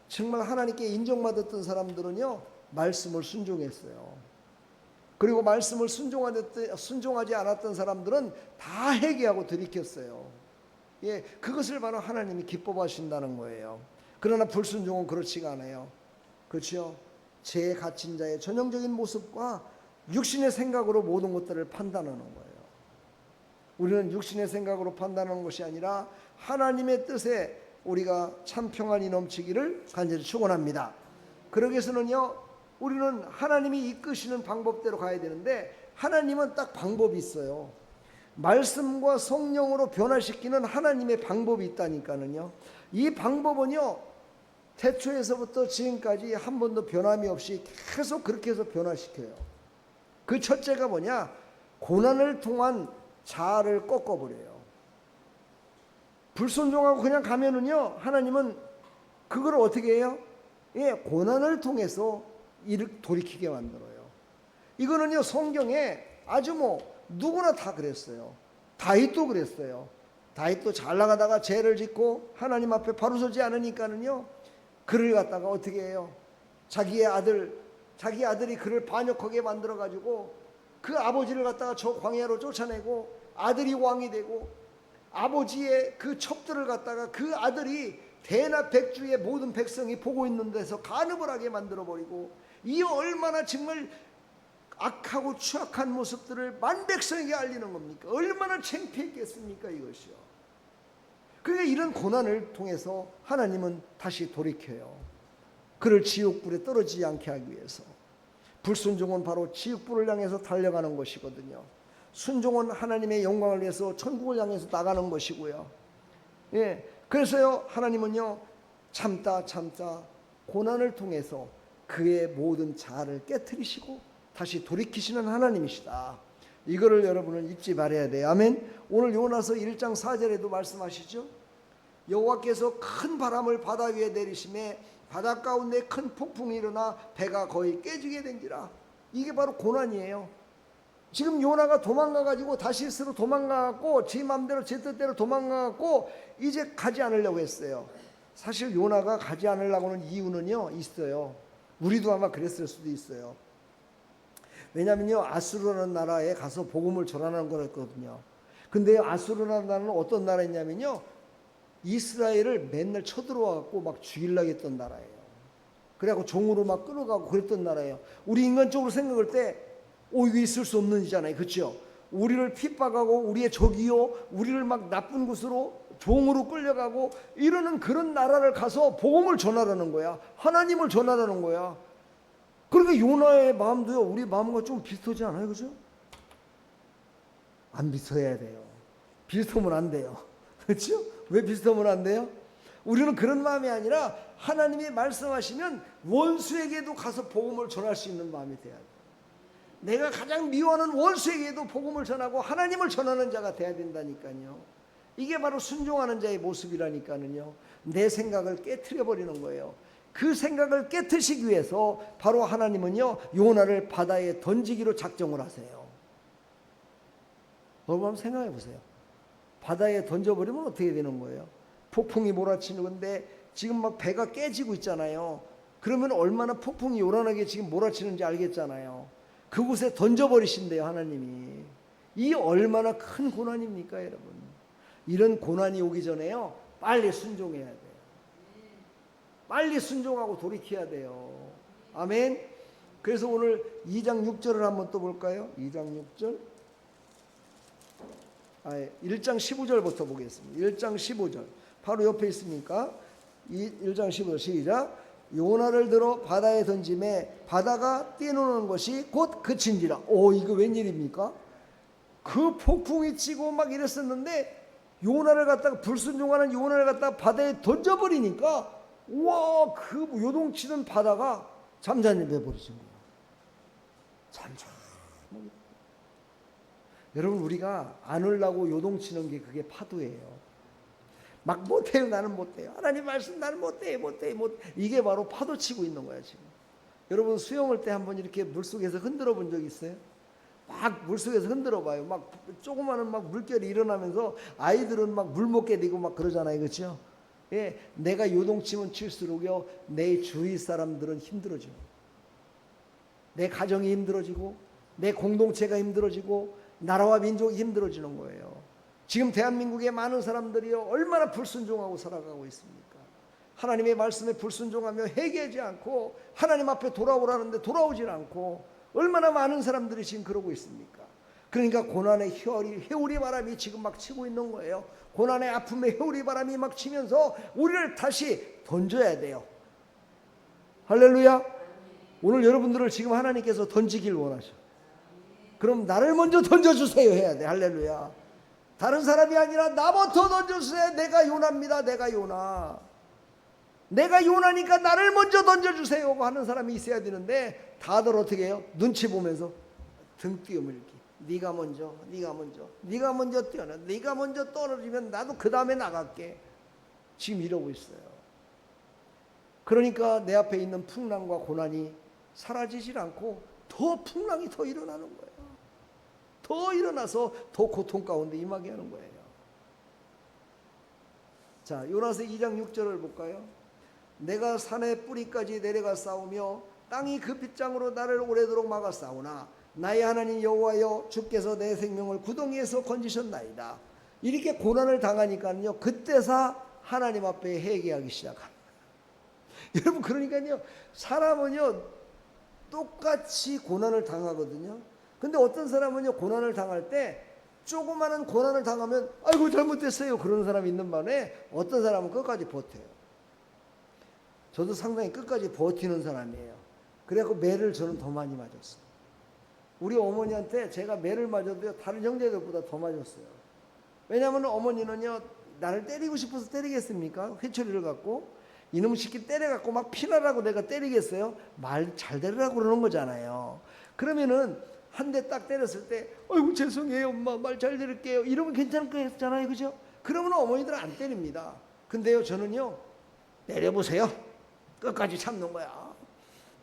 정말 하나님께 인정받았던 사람들은요 말씀을 순종했어요. 그리고 말씀을 순종하지 않았던 사람들은 다 회개하고 들이켰어요. 예, 그것을 바로 하나님이 기뻐하신다는 거예요. 그러나 불순종은 그렇지가 않아요. 그렇죠? 죄에 갇힌 자의 전형적인 모습과 육신의 생각으로 모든 것들을 판단하는 거예요. 우리는 육신의 생각으로 판단하는 것이 아니라 하나님의 뜻에 우리가 참 평안이 넘치기를 간절히 축원합니다. 그러기 위해서는요, 우리는 하나님이 이끄시는 방법대로 가야 되는데 하나님은 딱 방법이 있어요. 말씀과 성령으로 변화시키는 하나님의 방법이 있다니까는요. 이 방법은요, 태초에서부터 지금까지 한 번도 변함이 없이 계속 그렇게 해서 변화시켜요. 그 첫째가 뭐냐? 고난을 통한 자아를 꺾어버려요. 불순종하고 그냥 가면은요, 하나님은 그걸 어떻게 해요? 예, 고난을 통해서 이를 돌이키게 만들어요. 이거는요, 성경에 아주 누구나 다 그랬어요. 다윗도 그랬어요. 다윗도 잘 나가다가 죄를 짓고 하나님 앞에 바로 서지 않으니까는요, 그를 갖다가 어떻게 해요? 자기 아들이 그를 반역하게 만들어 가지고 그 아버지를 갖다가 저 광야로 쫓아내고 아들이 왕이 되고 아버지의 그 첩들을 갖다가 그 아들이 대나 백주의 모든 백성이 보고 있는 데서 간음을 하게 만들어 버리고, 이 얼마나 정말 악하고 추악한 모습들을 만백성에게 알리는 겁니까? 얼마나 창피했겠습니까 이것이요. 그러니까 이런 고난을 통해서 하나님은 다시 돌이켜요. 그를 지옥불에 떨어지지 않게 하기 위해서. 불순종은 바로 지옥불을 향해서 달려가는 것이거든요. 순종은 하나님의 영광을 위해서 천국을 향해서 나가는 것이고요. 예, 그래서요, 하나님은요, 참다 고난을 통해서 그의 모든 자아를 깨트리시고 다시 돌이키시는 하나님이시다. 이거를 여러분은 잊지 말아야 돼요. 아멘. 오늘 요나서 1장 4절에도 말씀하시죠. 여호와께서 큰 바람을 바다 위에 내리심에 바다 가운데 큰 폭풍이 일어나 배가 거의 깨지게 된지라. 이게 바로 고난이에요. 지금 요나가 도망가가지고 다시스로 도망가갖고 제 마음대로 제 뜻대로 도망가갖고 이제 가지 않으려고 했어요. 사실 요나가 가지 않으려고 하는 이유는요, 있어요. 우리도 아마 그랬을 수도 있어요. 왜냐면요, 아수르라는 나라에 가서 복음을 전하는 거였거든요. 근데 아수르라는 나라는 어떤 나라였냐면요, 이스라엘을 맨날 쳐들어와갖고 막 죽이려고 했던 나라예요. 그래갖고 종으로 막 끌어가고 그랬던 나라예요. 우리 인간적으로 생각할 때 이거 있을 수 없는 일이잖아요. 그렇죠? 우리를 핍박하고 우리의 적이요, 우리를 막 나쁜 곳으로 종으로 끌려가고 이러는 그런 나라를 가서 복음을 전하라는 거야. 하나님을 전하라는 거야. 그러니까 요나의 마음도요, 우리 마음과 좀 비슷하지 않아요? 그죠? 안 비슷해야 돼요. 비슷하면 안 돼요. 그렇죠? 왜 비슷하면 안 돼요? 우리는 그런 마음이 아니라 하나님이 말씀하시면 원수에게도 가서 복음을 전할 수 있는 마음이 돼야 돼요. 내가 가장 미워하는 원수에게도 복음을 전하고 하나님을 전하는 자가 돼야 된다니까요. 이게 바로 순종하는 자의 모습이라니까요. 내 생각을 깨트려 버리는 거예요. 그 생각을 깨트리시기 위해서 바로 하나님은요, 요나를 바다에 던지기로 작정을 하세요. 여러분 한번 생각해 보세요. 바다에 던져버리면 어떻게 되는 거예요? 폭풍이 몰아치는 건데 지금 막 배가 깨지고 있잖아요. 그러면 얼마나 폭풍이 요란하게 지금 몰아치는지 알겠잖아요. 그곳에 던져버리신대요, 하나님이. 이 얼마나 큰 고난입니까, 여러분? 이런 고난이 오기 전에요, 빨리 순종해야 돼요. 빨리 순종하고 돌이켜야 돼요. 아멘. 그래서 오늘 2장 6절을 한번 또 볼까요? 2장 6절. 1장 15절부터 보겠습니다. 1장 15절. 바로 옆에 있으니까 1장 15절 시작. 요나를 들어 바다에 던짐에 바다가 뛰노는 것이 곧 그친지라. 이거 웬일입니까? 그 폭풍이 치고 막 이랬었는데 요나를 갖다가 불순종하는 요나를 갖다가 바다에 던져버리니까 와, 그 요동치는 바다가 잠잠해 버리신 거예요. 잠잠. 여러분, 우리가 안 울라고 요동치는 게 그게 파도예요. 막 못해요, 나는 못해요. 하나님 말씀 나는 못해요. 이게 바로 파도 치고 있는 거야 지금. 여러분, 수영할 때 한번 이렇게 물속에서 흔들어 본 적 있어요? 막 물속에서 흔들어 봐요. 막 조그마한 막 물결이 일어나면서 아이들은 막 물 먹게 되고 막 그러잖아요. 그렇죠? 예, 내가 요동치면 칠수록요, 내 주위 사람들은 힘들어져요. 내 가정이 힘들어지고 내 공동체가 힘들어지고 나라와 민족이 힘들어지는 거예요. 지금 대한민국의 많은 사람들이요 얼마나 불순종하고 살아가고 있습니까? 하나님의 말씀에 불순종하며 회개하지 않고 하나님 앞에 돌아오라는데 돌아오질 않고 얼마나 많은 사람들이 지금 그러고 있습니까? 그러니까 고난의 회오리 바람이 지금 막 치고 있는 거예요. 고난의 아픔의 회오리 바람이 막 치면서 우리를 다시 던져야 돼요. 할렐루야. 오늘 여러분들을 지금 하나님께서 던지길 원하셔. 그럼 나를 먼저 던져주세요 해야 돼. 할렐루야. 다른 사람이 아니라 나부터 던져주세요. 내가 요나입니다. 내가 요나. 내가 요나니까 나를 먼저 던져주세요 하는 사람이 있어야 되는데 다들 어떻게 해요? 눈치 보면서 등 뛰어밀기. 네가 먼저 뛰어나. 네가 먼저 떨어지면 나도 그 다음에 나갈게. 지금 이러고 있어요. 그러니까 내 앞에 있는 풍랑과 고난이 사라지질 않고 더 풍랑이 더 일어나는 거예요. 더 일어나서 더 고통 가운데 임하게 하는 거예요. 자, 요나서 2장 6절을 볼까요? 내가 산의 뿌리까지 내려가 싸우며 땅이 그 빗장으로 나를 오래도록 막아 싸우나 나의 하나님 여호와여 주께서 내 생명을 구덩이에서 건지셨나이다. 이렇게 고난을 당하니까요 그때서 하나님 앞에 회개하기 시작합니다. 여러분 그러니까요 사람은요 똑같이 고난을 당하거든요. 근데 어떤 사람은요 고난을 당할 때 조그마한 고난을 당하면 아이고 잘못됐어요 그러는 사람이 있는 반에 어떤 사람은 끝까지 버텨요. 저도 상당히 끝까지 버티는 사람이에요. 그래갖고 매를 저는 더 많이 맞았어요. 우리 어머니한테 제가 매를 맞아도요 다른 형제들보다 더 맞았어요. 왜냐하면 어머니는요 나를 때리고 싶어서 때리겠습니까? 회초리를 갖고 이놈 새끼 때려갖고 막 피나라고 내가 때리겠어요? 말 잘 들으라고 그러는 거잖아요. 그러면은 한 대 딱 때렸을 때 아이고 죄송해요 엄마 말 잘 들을게요 이러면 괜찮을 거잖아요. 그죠? 그러면 어머니들은 안 때립니다. 근데요 저는요 때려보세요. 끝까지 참는 거야.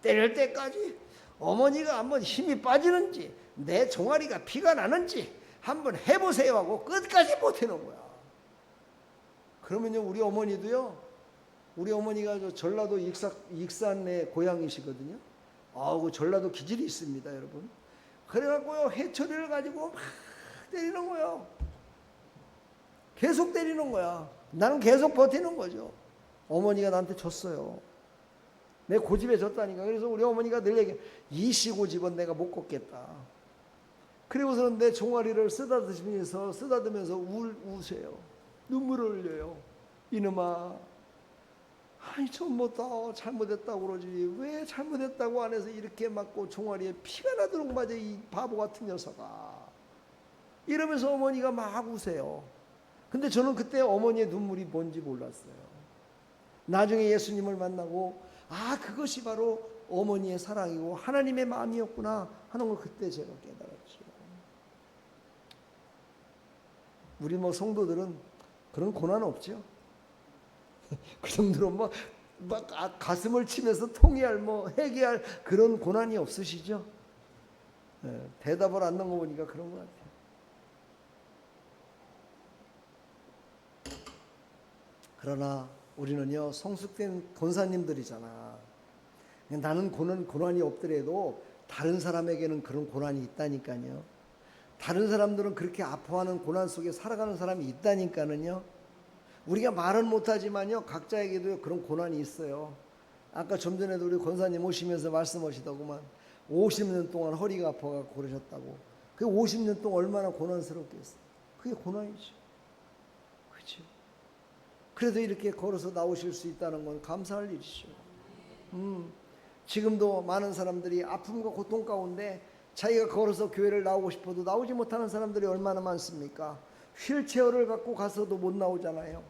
때릴 때까지 어머니가 한번 힘이 빠지는지 내 종아리가 피가 나는지 한번 해보세요 하고 끝까지 버티는 거야. 그러면요 우리 어머니도요 우리 어머니가 저 전라도 익산의 고향이시거든요. 그 전라도 기질이 있습니다 여러분. 그래갖고요 회초리를 가지고 막 때리는 거예요. 계속 때리는 거야. 나는 계속 버티는 거죠. 어머니가 나한테 졌어요. 내 고집에 졌다니까. 그래서 우리 어머니가 늘 얘기해. 이 시고집은 내가 못 걷겠다. 그리고서는 내 종아리를 쓰다듬으면서 우세요. 눈물을 흘려요. 이놈아 아이 전부터 잘못했다고 그러지 왜 잘못했다고 안 해서 이렇게 맞고 종아리에 피가 나도록 맞아 이 바보 같은 녀석아. 이러면서 어머니가 막 우세요. 근데 저는 그때 어머니의 눈물이 뭔지 몰랐어요. 나중에 예수님을 만나고 그것이 바로 어머니의 사랑이고 하나님의 마음이었구나 하는 걸 그때 제가 깨달았죠. 우리 성도들은 그런 고난 없죠. 그 정도로 막 가슴을 치면서 통회할 회개할 그런 고난이 없으시죠? 대답을 안 넣은 거 보니까 그런 것 같아요. 그러나 우리는요 성숙된 권사님들이잖아. 나는 고난이 없더라도 다른 사람에게는 그런 고난이 있다니까요. 다른 사람들은 그렇게 아파하는 고난 속에 살아가는 사람이 있다니까는요. 우리가 말은 못하지만요 각자에게도 그런 고난이 있어요. 아까 좀 전에도 우리 권사님 오시면서 말씀하시더구만 50년 동안 허리가 아파갖고 그러셨다고. 그 50년 동안 얼마나 고난스럽겠어요. 그게 고난이죠. 그렇죠. 그래도 이렇게 걸어서 나오실 수 있다는 건 감사할 일이죠. 지금도 많은 사람들이 아픔과 고통 가운데 자기가 걸어서 교회를 나오고 싶어도 나오지 못하는 사람들이 얼마나 많습니까? 휠체어를 갖고 가서도 못 나오잖아요.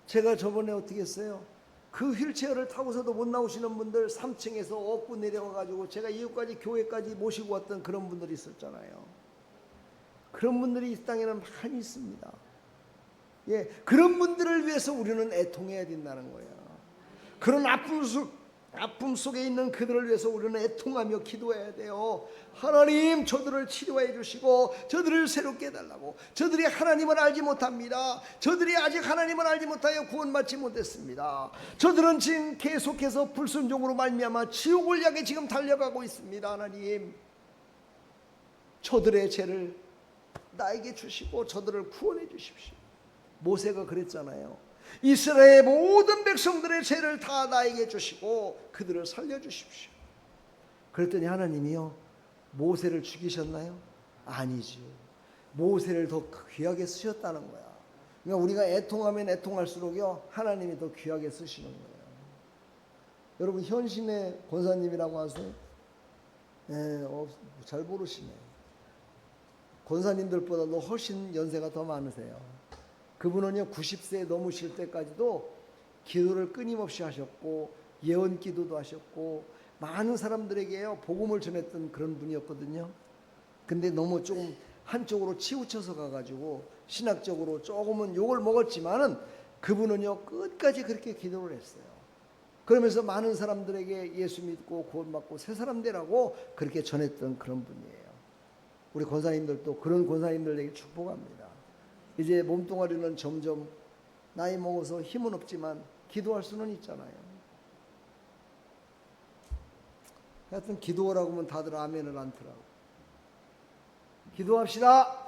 제가 저번에 어떻게 했어요? 그 휠체어를 타고서도 못 나오시는 분들 3층에서 업고 내려와가지고 제가 이웃까지 교회까지 모시고 왔던 그런 분들이 있었잖아요. 그런 분들이 이 땅에는 많이 있습니다. 예, 그런 분들을 위해서 우리는 애통해야 된다는 거예요. 그런 아픔 속에 있는 그들을 위해서 우리는 애통하며 기도해야 돼요. 하나님 저들을 치료해 주시고 저들을 새롭게 해달라고. 저들이 하나님을 알지 못합니다. 저들이 아직 하나님을 알지 못하여 구원받지 못했습니다. 저들은 지금 계속해서 불순종으로 말미암아 지옥을 향해 지금 달려가고 있습니다. 하나님 저들의 죄를 나에게 주시고 저들을 구원해 주십시오. 모세가 그랬잖아요. 이스라엘 모든 백성들의 죄를 다 나에게 주시고 그들을 살려주십시오. 그랬더니 하나님이요, 모세를 죽이셨나요? 아니죠. 모세를 더 귀하게 쓰셨다는 거야. 그러니까 우리가 애통하면 애통할수록요, 하나님이 더 귀하게 쓰시는 거예요. 여러분, 현신의 권사님이라고 하세요? 네, 잘 모르시네. 권사님들보다도 훨씬 연세가 더 많으세요. 그분은요, 90세 넘으실 때까지도 기도를 끊임없이 하셨고 예언 기도도 하셨고 많은 사람들에게요 복음을 전했던 그런 분이었거든요. 근데 너무 조금 한쪽으로 치우쳐서 가가지고 신학적으로 조금은 욕을 먹었지만은 그분은요 끝까지 그렇게 기도를 했어요. 그러면서 많은 사람들에게 예수 믿고 구원받고 새 사람 되라고 그렇게 전했던 그런 분이에요. 우리 권사님들도 그런 권사님들에게 축복합니다. 이제 몸뚱아리는 점점 나이 먹어서 힘은 없지만 기도할 수는 있잖아요. 하여튼 기도하라고 하면 다들 아멘을 안더라고. 기도합시다.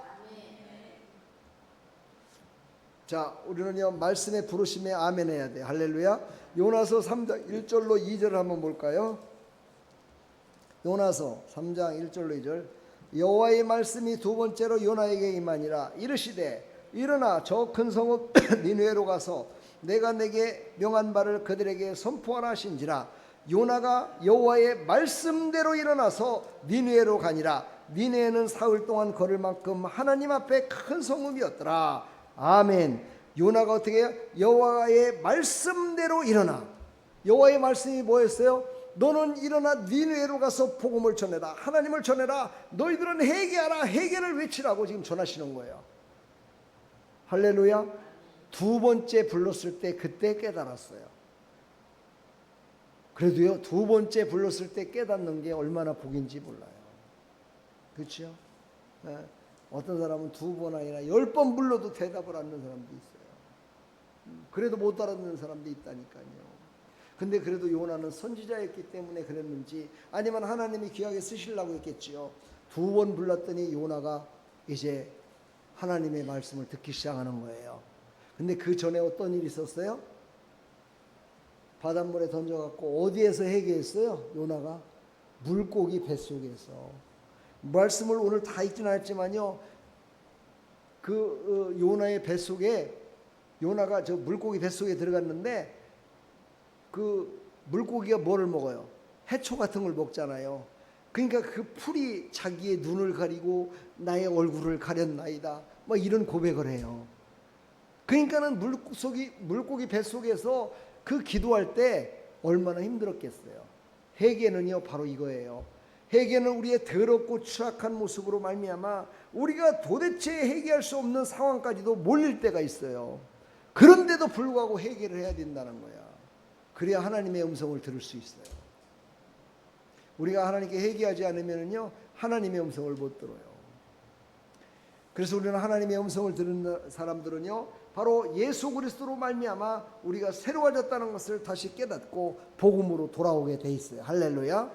자, 우리는요 말씀에 부르심에 아멘 해야 돼. 할렐루야. 요나서 3장 1절로 2절을 한번 볼까요? 요나서 3장 1절로 2절. 여호와의 말씀이 두 번째로 요나에게 임하니라. 이르시되 일어나 저 큰 성읍 니느웨로 가서 내가 내게 명한 바를 그들에게 선포하라 하신지라. 요나가 여호와의 말씀대로 일어나서 니느웨로 가니라. 니느웨는 사흘 동안 걸을 만큼 하나님 앞에 큰 성읍이었더라. 아멘. 요나가 어떻게 해요? 여호와의 말씀대로 일어나. 여호와의 말씀이 뭐였어요? 너는 일어나 니느웨로 가서 복음을 전해라. 하나님을 전해라. 너희들은 회개하라. 회개를 외치라고 지금 전하시는 거예요. 할렐루야. 두 번째 불렀을 때 그때 깨달았어요. 그래도요 두 번째 불렀을 때 깨닫는 게 얼마나 복인지 몰라요. 그렇죠? 네. 어떤 사람은 두 번 아니라 10번 불러도 대답을 안 하는 사람도 있어요. 그래도 못 알아듣는 사람도 있다니까요. 근데 그래도 요나는 선지자였기 때문에 그랬는지 아니면 하나님이 귀하게 쓰시려고 했겠지요. 두 번 불렀더니 요나가 이제 하나님의 말씀을 듣기 시작하는 거예요. 근데 그 전에 어떤 일이 있었어요? 바닷물에 던져갖고 어디에서 회개했어요? 요나가 물고기 뱃속에서. 말씀을 오늘 다 읽지는 않았지만요, 그 요나의 뱃속에, 요나가 저 물고기 뱃속에 들어갔는데 그 물고기가 뭐를 먹어요? 해초 같은 걸 먹잖아요. 그러니까 그 풀이 자기의 눈을 가리고 나의 얼굴을 가렸나이다, 뭐 이런 고백을 해요. 그러니까는 물고기 뱃속에서 그 기도할 때 얼마나 힘들었겠어요. 회개는요 바로 이거예요. 회개는 우리의 더럽고 추악한 모습으로 말미암아 우리가 도대체 회개할 수 없는 상황까지도 몰릴 때가 있어요. 그런데도 불구하고 회개를 해야 된다는 거야. 그래야 하나님의 음성을 들을 수 있어요. 우리가 하나님께 회개하지 않으면요 하나님의 음성을 못 들어요. 그래서 우리는 하나님의 음성을 듣는 사람들은요 바로 예수 그리스도로 말미암아 우리가 새로워졌다는 것을 다시 깨닫고 복음으로 돌아오게 돼 있어요. 할렐루야.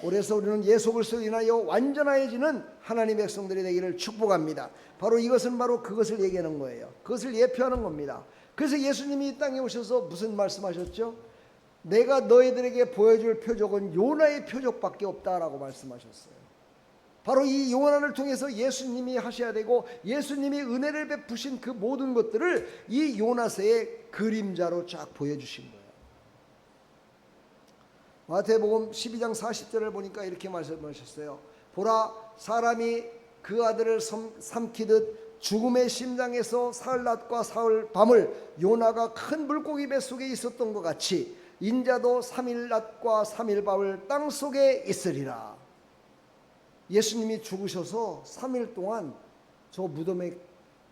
그래서 우리는 예수 그리스도로 인하여 완전해지는 하나님의 백성들이 되기를 축복합니다. 바로 이것은 바로 그것을 얘기하는 거예요. 그것을 예표하는 겁니다. 그래서 예수님이 이 땅에 오셔서 무슨 말씀하셨죠? 내가 너희들에게 보여줄 표적은 요나의 표적밖에 없다라고 말씀하셨어요. 바로 이 요나를 통해서 예수님이 하셔야 되고 예수님이 은혜를 베푸신 그 모든 것들을 이 요나서의 그림자로 쫙 보여주신 거예요. 마태복음 12장 40절을 보니까 이렇게 말씀하셨어요. 보라, 사람이 그 아들을 삼키듯 죽음의 심장에서 사흘 낮과 사흘 밤을 요나가 큰 물고기 뱃속에 있었던 것 같이 인자도 3일 낮과 3일 밤을 땅속에 있으리라. 예수님이 죽으셔서 3일 동안 저 무덤에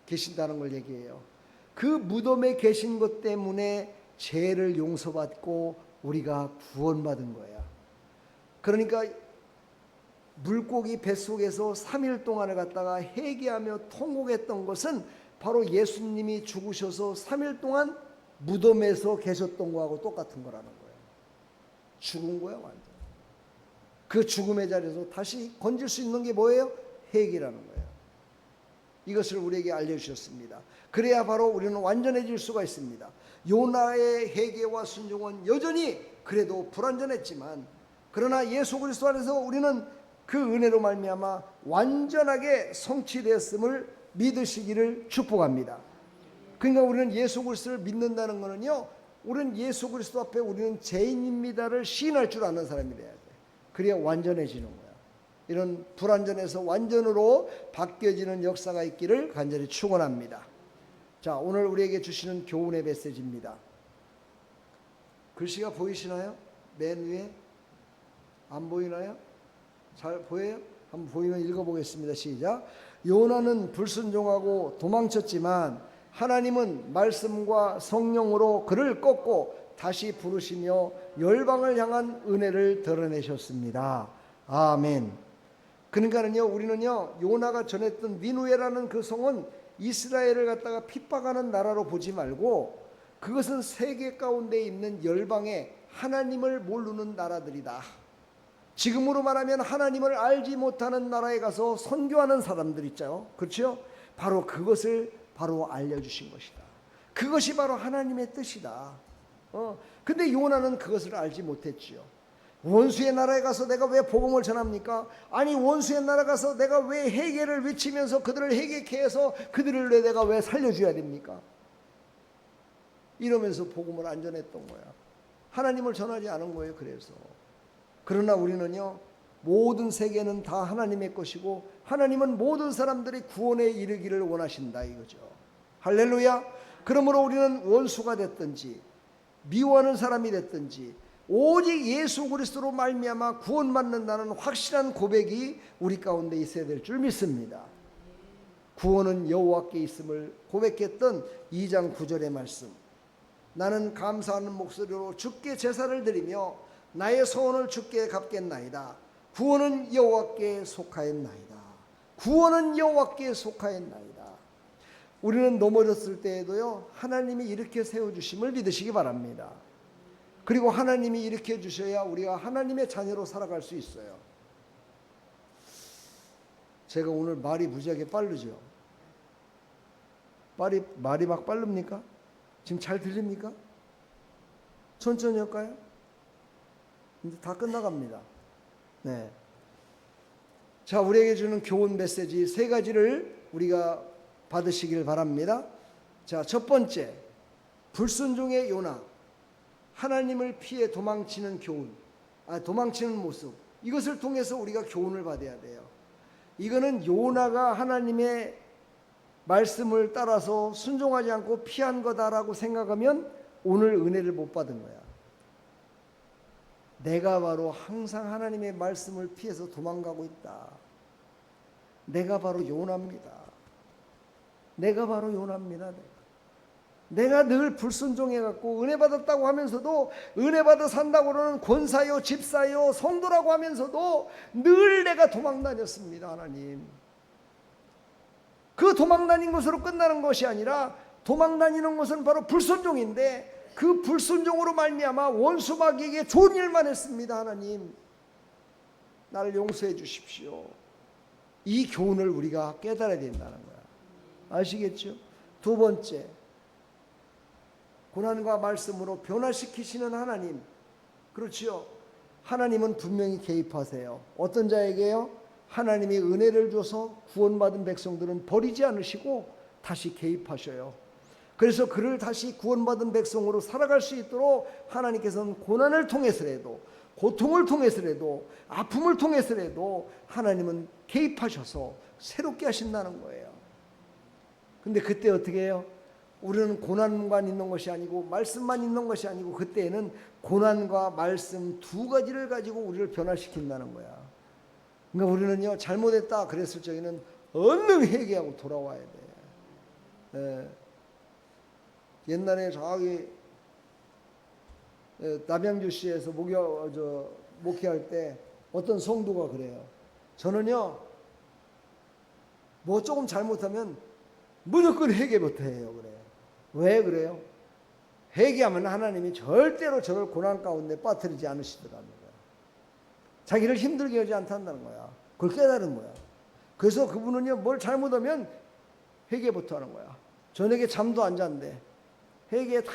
계신다는 걸 얘기해요. 그 무덤에 계신 것 때문에 죄를 용서받고 우리가 구원받은 거야. 그러니까 물고기 뱃속에서 3일 동안을 갖다가 회개하며 통곡했던 것은 바로 예수님이 죽으셔서 3일 동안 무덤에서 계셨던 거하고 똑같은 거라는 거예요. 죽은 거야 완전. 그 죽음의 자리에서 다시 건질 수 있는 게 뭐예요? 회개라는 거예요. 이것을 우리에게 알려주셨습니다. 그래야 바로 우리는 완전해질 수가 있습니다. 요나의 회개와 순종은 여전히 그래도 불완전했지만, 그러나 예수 그리스도 안에서 우리는 그 은혜로 말미암아 완전하게 성취되었음을 믿으시기를 축복합니다. 그러니까 우리는 예수 그리스도를 믿는다는 것은요, 우리는 예수 그리스도 앞에 우리는 죄인입니다를 시인할 줄 아는 사람이 돼야 돼. 그래야 완전해지는 거야. 이런 불완전에서 완전으로 바뀌어지는 역사가 있기를 간절히 축원합니다. 자, 오늘 우리에게 주시는 교훈의 메시지입니다. 글씨가 보이시나요? 맨 위에 안 보이나요? 잘 보여요? 한번 보이면 읽어보겠습니다. 시작. 요나는 불순종하고 도망쳤지만 하나님은 말씀과 성령으로 그를 꺾고 다시 부르시며 열방을 향한 은혜를 드러내셨습니다. 아멘. 그러니까는요, 우리는요, 요나가 전했던 니누에라는 그 성은 이스라엘을 갖다가 핍박하는 나라로 보지 말고 그것은 세계 가운데 있는 열방에 하나님을 모르는 나라들이다. 지금으로 말하면 하나님을 알지 못하는 나라에 가서 선교하는 사람들 있죠. 그렇죠? 바로 그것을 바로 알려주신 것이다. 그것이 바로 하나님의 뜻이다. 근데 요나는 그것을 알지 못했지요. 원수의 나라에 가서 내가 왜 복음을 전합니까? 아니, 원수의 나라 가서 내가 왜 회개를 외치면서 그들을 회개케 해서 그들을 내가 왜 살려줘야 됩니까? 이러면서 복음을 안 전했던 거야. 하나님을 전하지 않은 거예요. 그래서. 그러나 우리는요, 모든 세계는 다 하나님의 것이고 하나님은 모든 사람들이 구원에 이르기를 원하신다 이거죠. 할렐루야. 그러므로 우리는 원수가 됐든지 미워하는 사람이 됐든지 오직 예수 그리스도로 말미암아 구원받는다는 확실한 고백이 우리 가운데 있어야 될 줄 믿습니다. 구원은 여호와께 있음을 고백했던 2장 9절의 말씀. 나는 감사하는 목소리로 주께 제사를 드리며 나의 소원을 주께 갚겠나이다. 구원은 여호와께 속하였나이다. 구원은 여호와께 속하였나이다. 우리는 넘어졌을 때에도요, 하나님이 이렇게 세워주심을 믿으시기 바랍니다. 그리고 하나님이 이렇게 해주셔야 우리가 하나님의 자녀로 살아갈 수 있어요. 제가 오늘 말이 무지하게 빠르죠? 말이 막 빠릅니까? 지금 잘 들립니까? 천천히 할까요? 이제 다 끝나갑니다. 네. 자, 우리에게 주는 교훈 메시지 3가지를 우리가 받으시길 바랍니다. 자, 첫 번째, 불순종의 요나, 하나님을 피해 도망치는 교훈, 도망치는 모습, 이것을 통해서 우리가 교훈을 받아야 돼요. 이거는 요나가 하나님의 말씀을 따라서 순종하지 않고 피한 거다라고 생각하면 오늘 은혜를 못 받은 거야. 내가 바로 항상 하나님의 말씀을 피해서 도망가고 있다. 내가 바로 요나입니다. 내가 바로 요나입니다. 내가 늘 불순종해갖고 은혜 받았다고 하면서도 은혜 받아 산다고는 권사요 집사요 성도라고 하면서도 늘 내가 도망 다녔습니다. 하나님, 그 도망 다닌 것으로 끝나는 것이 아니라 도망 다니는 것은 바로 불순종인데 그 불순종으로 말미암아 원수 마귀에게 좋은 일만 했습니다. 하나님, 나를 용서해 주십시오. 이 교훈을 우리가 깨달아야 된다는 거야. 아시겠죠? 두 번째, 고난과 말씀으로 변화시키시는 하나님. 그렇죠? 하나님은 분명히 개입하세요. 어떤 자에게요? 하나님이 은혜를 줘서 구원받은 백성들은 버리지 않으시고 다시 개입하셔요. 그래서 그를 다시 구원받은 백성으로 살아갈 수 있도록 하나님께서는 고난을 통해서라도, 고통을 통해서라도, 아픔을 통해서라도 하나님은 개입하셔서 새롭게 하신다는 거예요. 근데 그때 어떻게 해요? 우리는 고난만 있는 것이 아니고 말씀만 있는 것이 아니고 그때에는 고난과 말씀 2가지를 가지고 우리를 변화시킨다는 거야. 그러니까 우리는요, 잘못했다 그랬을 적에는 얼른 회개하고 돌아와야 돼. 옛날에 저기 남양주시에서 목회할 때 어떤 성도가 그래요. 저는요, 뭐 조금 잘못하면 무조건 회개부터 해요. 그래요. 왜 그래요? 회개하면 하나님이 절대로 저를 고난 가운데 빠뜨리지 않으시더라는 거야. 자기를 힘들게 하지 않는다는 거야. 그걸 깨달은 거야. 그래서 그분은요, 뭘 잘못하면 회개부터 하는 거야. 저녁에 잠도 안 잔대. 회개 다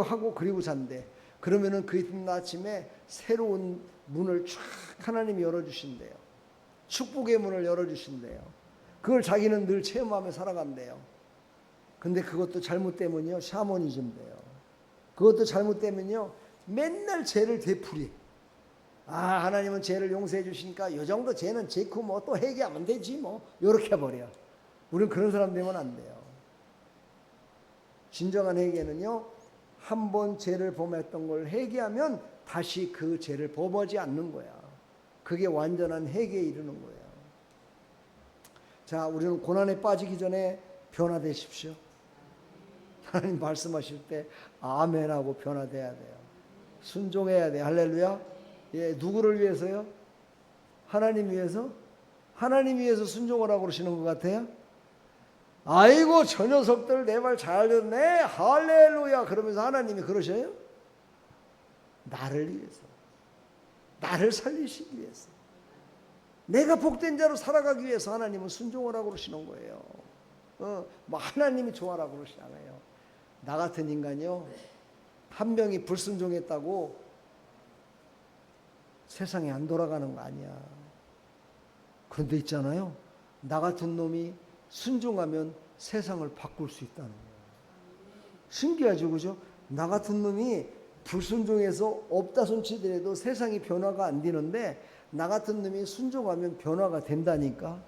하고 그리고 잔대. 그러면은 그 이튿날 아침에 새로운 문을 쫙 하나님이 열어주신대요. 축복의 문을 열어주신대요. 그걸 자기는 늘 체험하며 살아간대요. 근데 그것도 잘못되면요, 샤머니즘돼요. 그것도 잘못되면요, 맨날 죄를 되풀이. 하나님은 죄를 용서해 주시니까 이 정도 죄는 제고 뭐 또 회개하면 되지 뭐, 요렇게 해버려. 우리는 그런 사람 되면 안 돼요. 진정한 회개는요, 한 번 죄를 범했던 걸 회개하면 다시 그 죄를 범하지 않는 거야. 그게 완전한 회개에 이르는 거예요. 자, 우리는 고난에 빠지기 전에 변화되십시오. 하나님 말씀하실 때 아멘하고 변화돼야 돼요. 순종해야 돼요. 할렐루야. 예, 누구를 위해서요? 하나님 위해서? 하나님 위해서 순종을 하고 그러시는 것 같아요? 아이고 저 녀석들 내 말 잘 듣네 할렐루야 그러면서 하나님이 그러셔요? 나를 위해서, 나를 살리시기 위해서, 내가 복된 자로 살아가기 위해서 하나님은 순종을 하고 그러시는 거예요. 뭐 하나님이 좋아라고 그러시지 않아요. 나 같은 인간이요, 한 명이 불순종했다고 세상이 안 돌아가는 거 아니야. 그런데 있잖아요, 나 같은 놈이 순종하면 세상을 바꿀 수 있다는 거예요. 신기하죠, 그죠? 나 같은 놈이 불순종해서 없다 손치더라도 세상이 변화가 안 되는데 나 같은 놈이 순종하면 변화가 된다니까.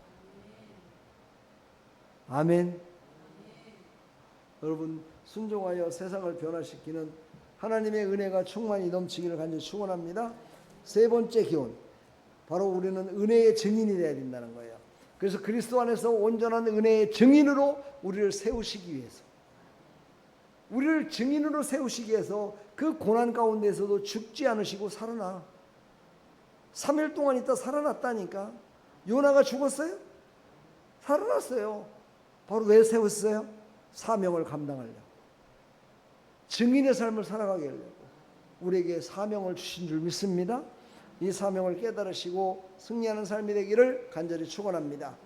아멘. 여러분, 순종하여 세상을 변화시키는 하나님의 은혜가 충만히 넘치기를 간절히 축원합니다. 세 번째 기원, 바로 우리는 은혜의 증인이 되어야 된다는 거예요. 그래서 그리스도 안에서 온전한 은혜의 증인으로 우리를 세우시기 위해서, 우리를 증인으로 세우시기 위해서 그 고난 가운데서도 죽지 않으시고 살아나. 3일 동안 있다 살아났다니까. 요나가 죽었어요? 살아났어요. 바로 왜 세웠어요? 사명을 감당하려고. 증인의 삶을 살아가게 하려고 우리에게 사명을 주신 줄 믿습니다. 이 사명을 깨달으시고 승리하는 삶이 되기를 간절히 축원합니다.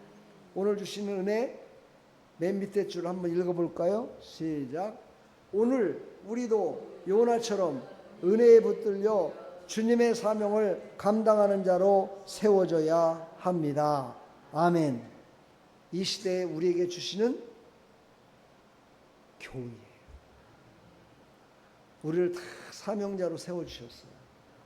오늘 주시는 은혜 맨 밑에 줄 한번 읽어볼까요? 시작. 오늘 우리도 요나처럼 은혜에 붙들려 주님의 사명을 감당하는 자로 세워져야 합니다. 아멘. 이 시대에 우리에게 주시는 교훈이에요. 우리를 다 사명자로 세워주셨어요.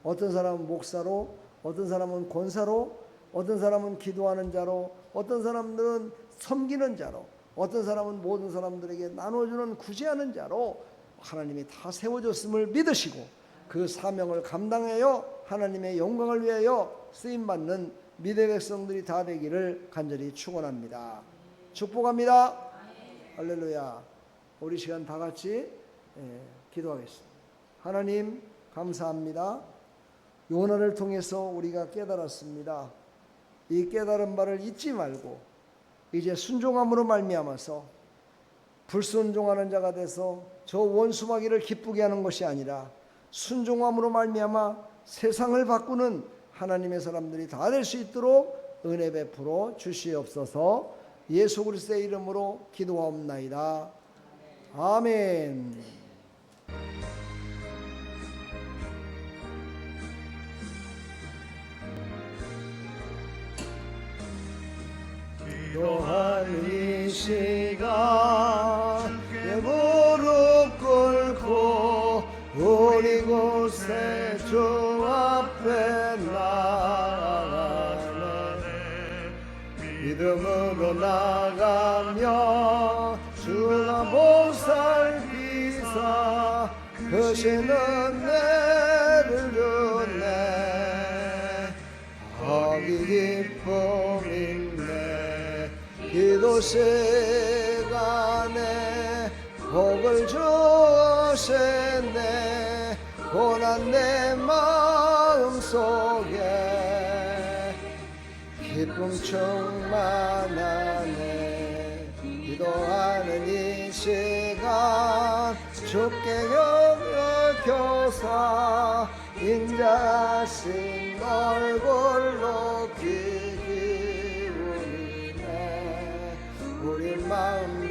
어떤 사람은 목사로, 어떤 사람은 권사로, 어떤 사람은 기도하는 자로, 어떤 사람들은 섬기는 자로, 어떤 사람은 모든 사람들에게 나눠주는 구제하는 자로 하나님이 다 세워줬음을 믿으시고 그 사명을 감당하여 하나님의 영광을 위하여 쓰임받는 믿음의 백성들이 다 되기를 간절히 축원합니다. 축복합니다. 할렐루야. 우리 시간 다 같이 기도하겠습니다. 하나님 감사합니다. 요나를 통해서 우리가 깨달았습니다. 이 깨달은 바를 잊지 말고 이제 순종함으로 말미암아서 불순종하는 자가 돼서 저 원수마귀를 기쁘게 하는 것이 아니라 순종함으로 말미암아 세상을 바꾸는 하나님의 사람들이 다 될 수 있도록 은혜 베풀어 주시옵소서. 예수 그리스도의 이름으로 기도하옵나이다. 아멘. 기도하는 이 시간 무릎 꿇고 우리 곳에 주 앞에 나가네. 믿음으로 나가며 주가 보살피사 크신 은혜를 주네. 거기 기쁨이 기도 시간에 복을 주시네. 고난 내 마음속에 기쁨 충만하네. 기도하는 이 시간 주께 여겨교사 인자하신 얼굴로 귀 우리 마음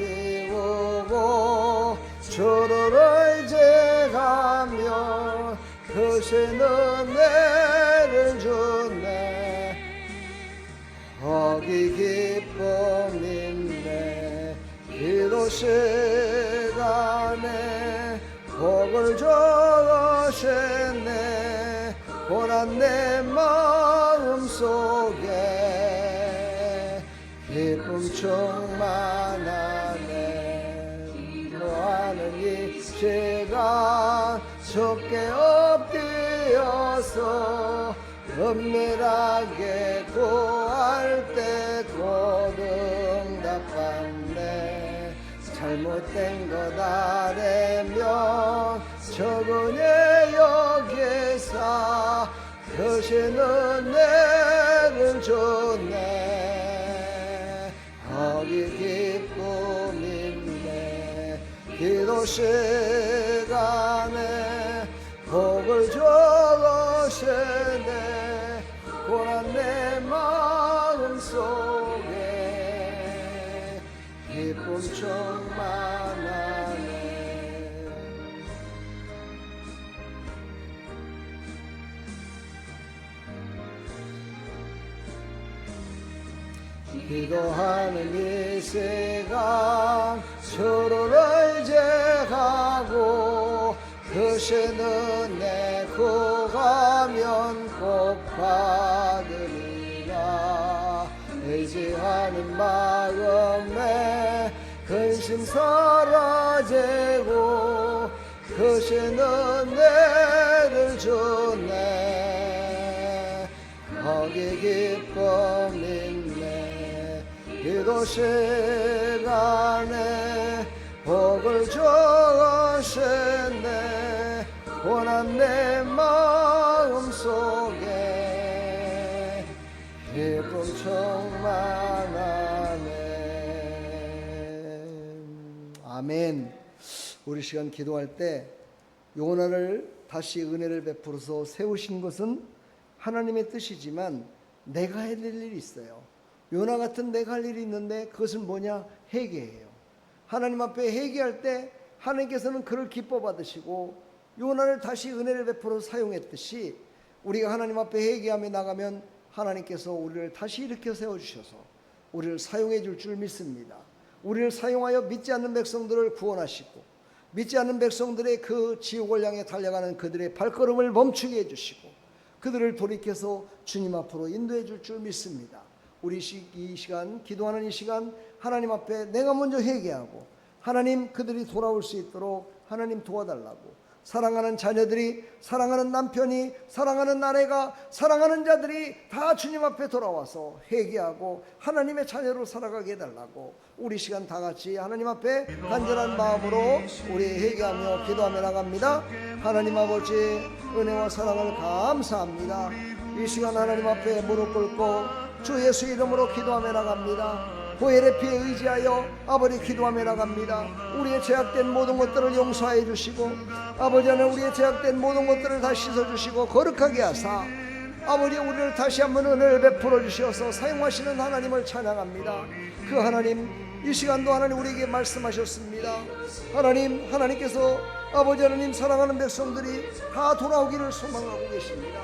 크신 은혜를 주네. 거기 기쁨 있네. 기도 시간에 복을 주시네. 고난 내 마음속에 기쁨 충만하네. 기도하는 이 시간 주께 엎드려서 은밀하게 구할 때 곧 응답받네. 잘못된 것 아래면 적은에 여기서 크신 은혜를 주네. 거기 기쁨 있네. 기도 시간에 복을 주시네. 고난 내 마음속에 기쁨 충만하네. 기도하는 이 시간 주를 의지하고 크신 은혜 구하면 꼭 받으리라. 의지하는 마음에 근심 사라지고 크신 은혜를 주네. 거기 기쁨 있네. 기도 시간에 복을 주시네. 고난 내 마음속에 기쁨 충만하네. 아멘. 우리 시간 기도할 때 요나를 다시 은혜를 베풀어서 세우신 것은 하나님의 뜻이지만 내가 해야 될 일이 있어요. 요나 같은 내가 할 일이 있는데 그것은 뭐냐? 회개예요. 하나님 앞에 회개할 때 하나님께서는 그를 기뻐 받으시고 요나를 다시 은혜를 베풀어 사용했듯이 우리가 하나님 앞에 회개하며 나가면 하나님께서 우리를 다시 일으켜 세워주셔서 우리를 사용해 줄 줄 믿습니다. 우리를 사용하여 믿지 않는 백성들을 구원하시고 믿지 않는 백성들의 그 지옥을 향해 달려가는 그들의 발걸음을 멈추게 해주시고 그들을 돌이켜서 주님 앞으로 인도해 줄 줄 믿습니다. 우리 이 시간 기도하는 이 시간 하나님 앞에 내가 먼저 회개하고 하나님 그들이 돌아올 수 있도록 하나님 도와달라고, 사랑하는 자녀들이, 사랑하는 남편이, 사랑하는 아내가, 사랑하는 자들이 다 주님 앞에 돌아와서 회개하고 하나님의 자녀로 살아가게 해달라고 우리 시간 다 같이 하나님 앞에 간절한 마음으로 우리 회개하며 기도하며 나갑니다. 하나님 아버지 은혜와 사랑을 감사합니다. 이 시간 하나님 앞에 무릎 꿇고 주 예수 이름으로 기도하며 나갑니다. 보혈의 피에 의지하여 아버지 기도하며 나갑니다. 우리의 죄악된 모든 것들을 용서하여 주시고 아버지 하나님 우리의 죄악된 모든 것들을 다 씻어주시고 거룩하게 하사 아버지 우리를 다시 한번 은혜를 베풀어 주셔서 사용하시는 하나님을 찬양합니다. 그 하나님 이 시간도 하나님 우리에게 말씀하셨습니다. 하나님께서 아버지 하나님 사랑하는 백성들이 다 돌아오기를 소망하고 계십니다.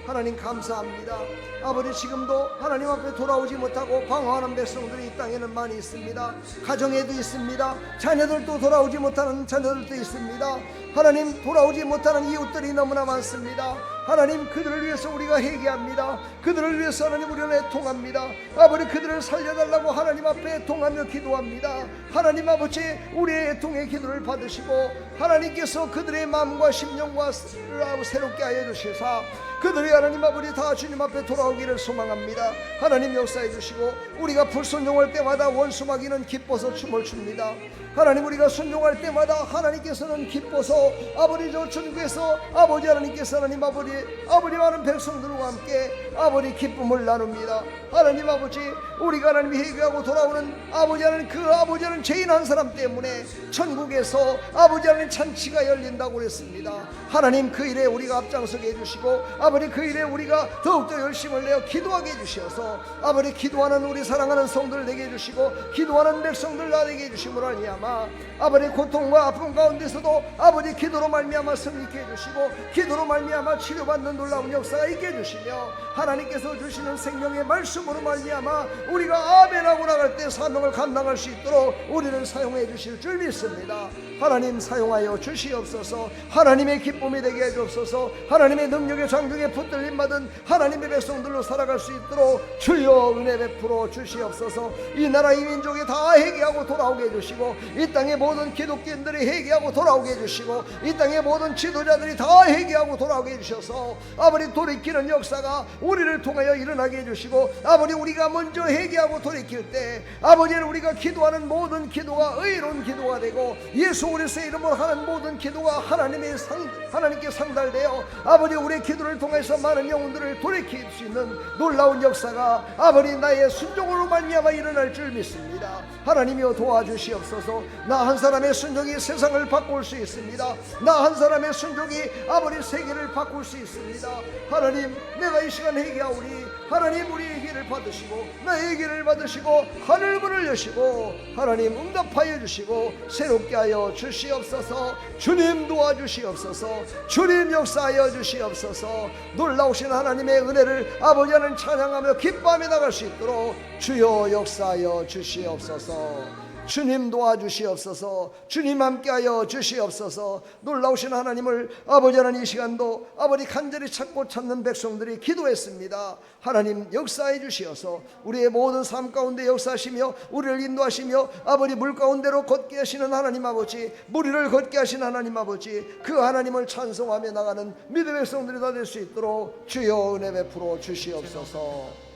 하나님 감사합니다. 아버지 지금도 하나님 앞에 돌아오지 못하고 방황하는 백성들이 이 땅에는 많이 있습니다. 가정에도 있습니다. 자녀들도 돌아오지 못하는 자녀들도 있습니다. 하나님 돌아오지 못하는 이웃들이 너무나 많습니다. 하나님 그들을 위해서 우리가 회개합니다. 그들을 위해서 하나님 우리는 애통합니다. 아버지 그들을 살려달라고 하나님 앞에 애통하며 기도합니다. 하나님 아버지 우리의 애통의 기도를 받으시고 하나님께서 그들의 마음과 심령과 새롭게 하여 주시사 그들이 하나님 아버지 다 주님 앞에 돌아오기를 소망합니다. 하나님 역사해 주시고 우리가 불순종할 때마다 원수마귀는 기뻐서 춤을 춥니다. 하나님 우리가 순종할 때마다 하나님께서는 기뻐서 아버지 저 천국에서 아버지 하나님께서 하나님 아버지 아버지 많은 백성들과 함께 아버지 기쁨을 나눕니다. 하나님 아버지, 우리가 하나님 회개하고 돌아오는 아버지 하나님, 그 아버지 하나님 죄인 한 사람 때문에 천국에서 아버지 하나님 잔치가 열린다고 그랬습니다. 하나님 그 일에 우리가 앞장서게 해주시고 아버지 그 일에 우리가 더욱더 열심을 내어 기도하게 해주셔서 아버지 기도하는 우리 사랑하는 성도를 되게 해주시고 기도하는 백성들 나되게 해주심으로 말미암아 아버지 고통과 아픔 가운데서도 아버지 기도로 말미암아 승리케 해주시고 기도로 말미암아 치료받는 놀라운 역사가 있게 해주시며 하나님께서 주시는 생명의 말씀으로 말미암아 우리가 아멘하고 나갈 때 사명을 감당할 수 있도록 우리를 사용해 주실 줄 믿습니다. 하나님 사용하여 주시옵소서. 하나님의 기쁨이 되게 해주옵소서. 하나님의 능력의 장중에 붙들림 받은 하나님의 백성들로 살아갈 수 있도록 주여 은혜 베풀어 주시옵소서. 이 나라 이 민족이 다 회개하고 돌아오게 해주시고 이 땅의 모든 기독교인들이 회개하고 돌아오게 해주시고 이 땅의 모든 지도자들이 다 회개하고 돌아오게 해주셔서 아버지 돌이키는 역사가 우리를 통하여 일어나게 해주시고 아버지 우리가 먼저 회개하고 돌이킬 때 아버지는 우리가 기도하는 모든 기도가 의로운 기도가 되고 예수 그리스도의 이름으로 하는 모든 기도가 하나님께 상달되어 아버지 우리의 기도를 통해서 많은 영혼들을 돌이킬 수 있는 놀라운 역사가 아버지 나의 순종으로 말미암아 일어날 줄 믿습니다. 하나님이여 도와주시옵소서. 나 한 사람의 순종이 세상을 바꿀 수 있습니다. 나 한 사람의 순종이 아버지 세계를 바꿀 수 있습니다. 하나님 내가 이 시간 회개하오니 하나님 우리의 회개를 받으시고 나의 회개를 받으시고 하늘문을 여시고 하나님 응답하여 주시고 새롭게 하여 주시옵소서. 주님 도와주시옵소서. 주님 역사하여 주시옵소서. 놀라우신 하나님의 은혜를 아버지 하나님 찬양하며 기뻐하며 나갈 수 있도록 주여 역사하여 주시옵소서. 주님 도와주시옵소서. 주님 함께하여 주시옵소서. 놀라우신 하나님을 아버지 하나님 이 시간도 아버지 간절히 찾고 찾는 백성들이 기도했습니다. 하나님 역사해 주시어서 우리의 모든 삶 가운데 역사하시며 우리를 인도하시며 아버지 물 가운데로 걷게 하시는 하나님 아버지, 무리를 걷게 하신 하나님 아버지, 그 하나님을 찬송하며 나가는 믿음의 백성들이 다 될 수 있도록 주여 은혜 베풀어 주시옵소서.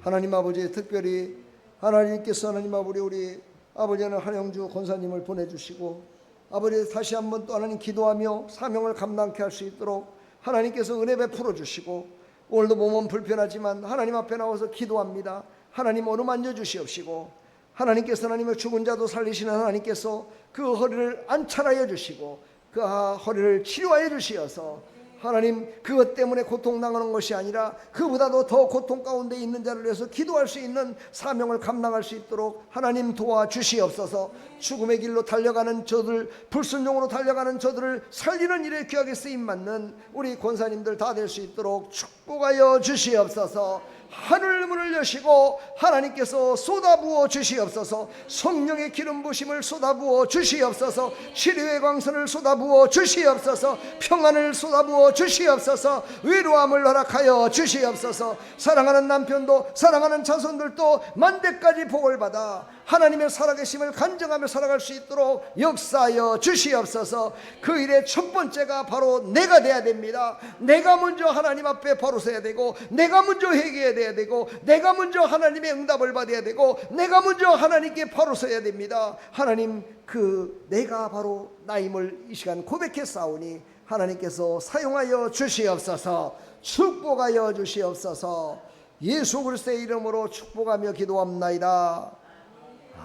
하나님 아버지, 특별히 하나님께서 하나님 아버지 우리 아버지는 한영주 권사님을 보내주시고 아버지 다시 한번 또 하나님 기도하며 사명을 감당케 할 수 있도록 하나님께서 은혜 베풀어 주시고 오늘도 몸은 불편하지만 하나님 앞에 나와서 기도합니다. 하나님 오늘 만져주시옵시고 하나님께서 하나님의 죽은 자도 살리시는 하나님께서 그 허리를 안찰하여 주시고 그 허리를 치료하여 주시어서 하나님 그것 때문에 고통당하는 것이 아니라 그보다도 더 고통 가운데 있는 자를 위해서 기도할 수 있는 사명을 감당할 수 있도록 하나님 도와주시옵소서. 죽음의 길로 달려가는 저들, 불순종으로 달려가는 저들을 살리는 일에 귀하게 쓰임받는 우리 권사님들 다 될 수 있도록 축복하여 주시옵소서. 하늘문을 여시고 하나님께서 쏟아부어 주시옵소서. 성령의 기름 부심을 쏟아부어 주시옵소서. 치료의 광선을 쏟아부어 주시옵소서. 평안을 쏟아부어 주시옵소서. 위로함을 허락하여 주시옵소서. 사랑하는 남편도 사랑하는 자손들도 만대까지 복을 받아 하나님의 살아계심을 간증하며 살아갈 수 있도록 역사하여 주시옵소서. 그 일의 첫 번째가 바로 내가 돼야 됩니다. 내가 먼저 하나님 앞에 바로 서야 되고 내가 먼저 회개해야 되고 내가 먼저 하나님의 응답을 받아야 되고 내가 먼저 하나님께 바로 서야 됩니다. 하나님 그 내가 바로 나임을 이 시간 고백해 싸우니 하나님께서 사용하여 주시옵소서. 축복하여 주시옵소서. 예수 그리스도의 이름으로 축복하며 기도합나이다.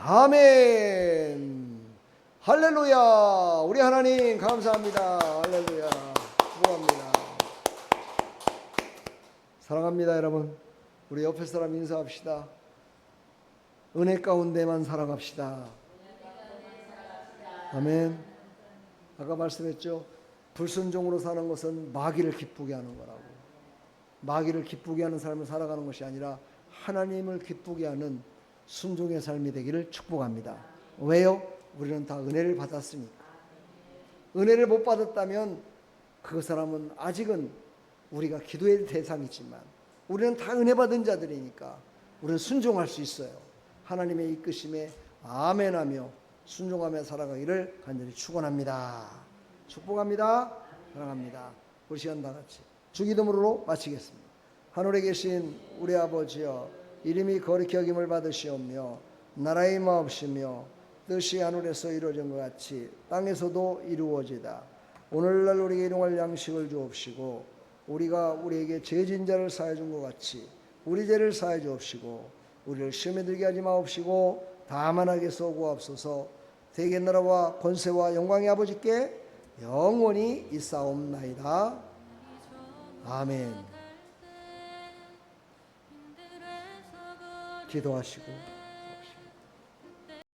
아멘. 할렐루야. 우리 하나님 감사합니다. 할렐루야. 축복합니다. 사랑합니다 여러분. 우리 옆에 사람 인사합시다. 은혜 가운데만 살아갑시다. 아멘. 아까 말씀했죠. 불순종으로 사는 것은 마귀를 기쁘게 하는 거라고. 마귀를 기쁘게 하는 삶을 살아가는 것이 아니라 하나님을 기쁘게 하는 순종의 삶이 되기를 축복합니다. 왜요? 우리는 다 은혜를 받았으니까. 은혜를 못 받았다면 그 사람은 아직은 우리가 기도의 대상이지만 우리는 다 은혜 받은 자들이니까 우리는 순종할 수 있어요. 하나님의 이끄심에 아멘하며 순종하며 살아가기를 간절히 축원합니다. 축복합니다. 사랑합니다. 우리 시간 다 같이 주기도문으로 마치겠습니다. 하늘에 계신 우리 아버지여, 이름이 거룩히 여김을 받으시오며 나라의 마옵시며 뜻이 하늘에서 이루어진 것 같이 땅에서도 이루어지다. 오늘날 우리에게 일용할 양식을 주옵시고 우리가 우리에게 죄진 자를 사해 준 것 같이 우리 죄를 사해 주옵시고 우리를 시험에 들게 하지 마옵시고 다만 악에서 구하옵소서. 대개 나라와 권세와 영광의 아버지께 영원히 있사옵나이다. 아멘. 기도하시고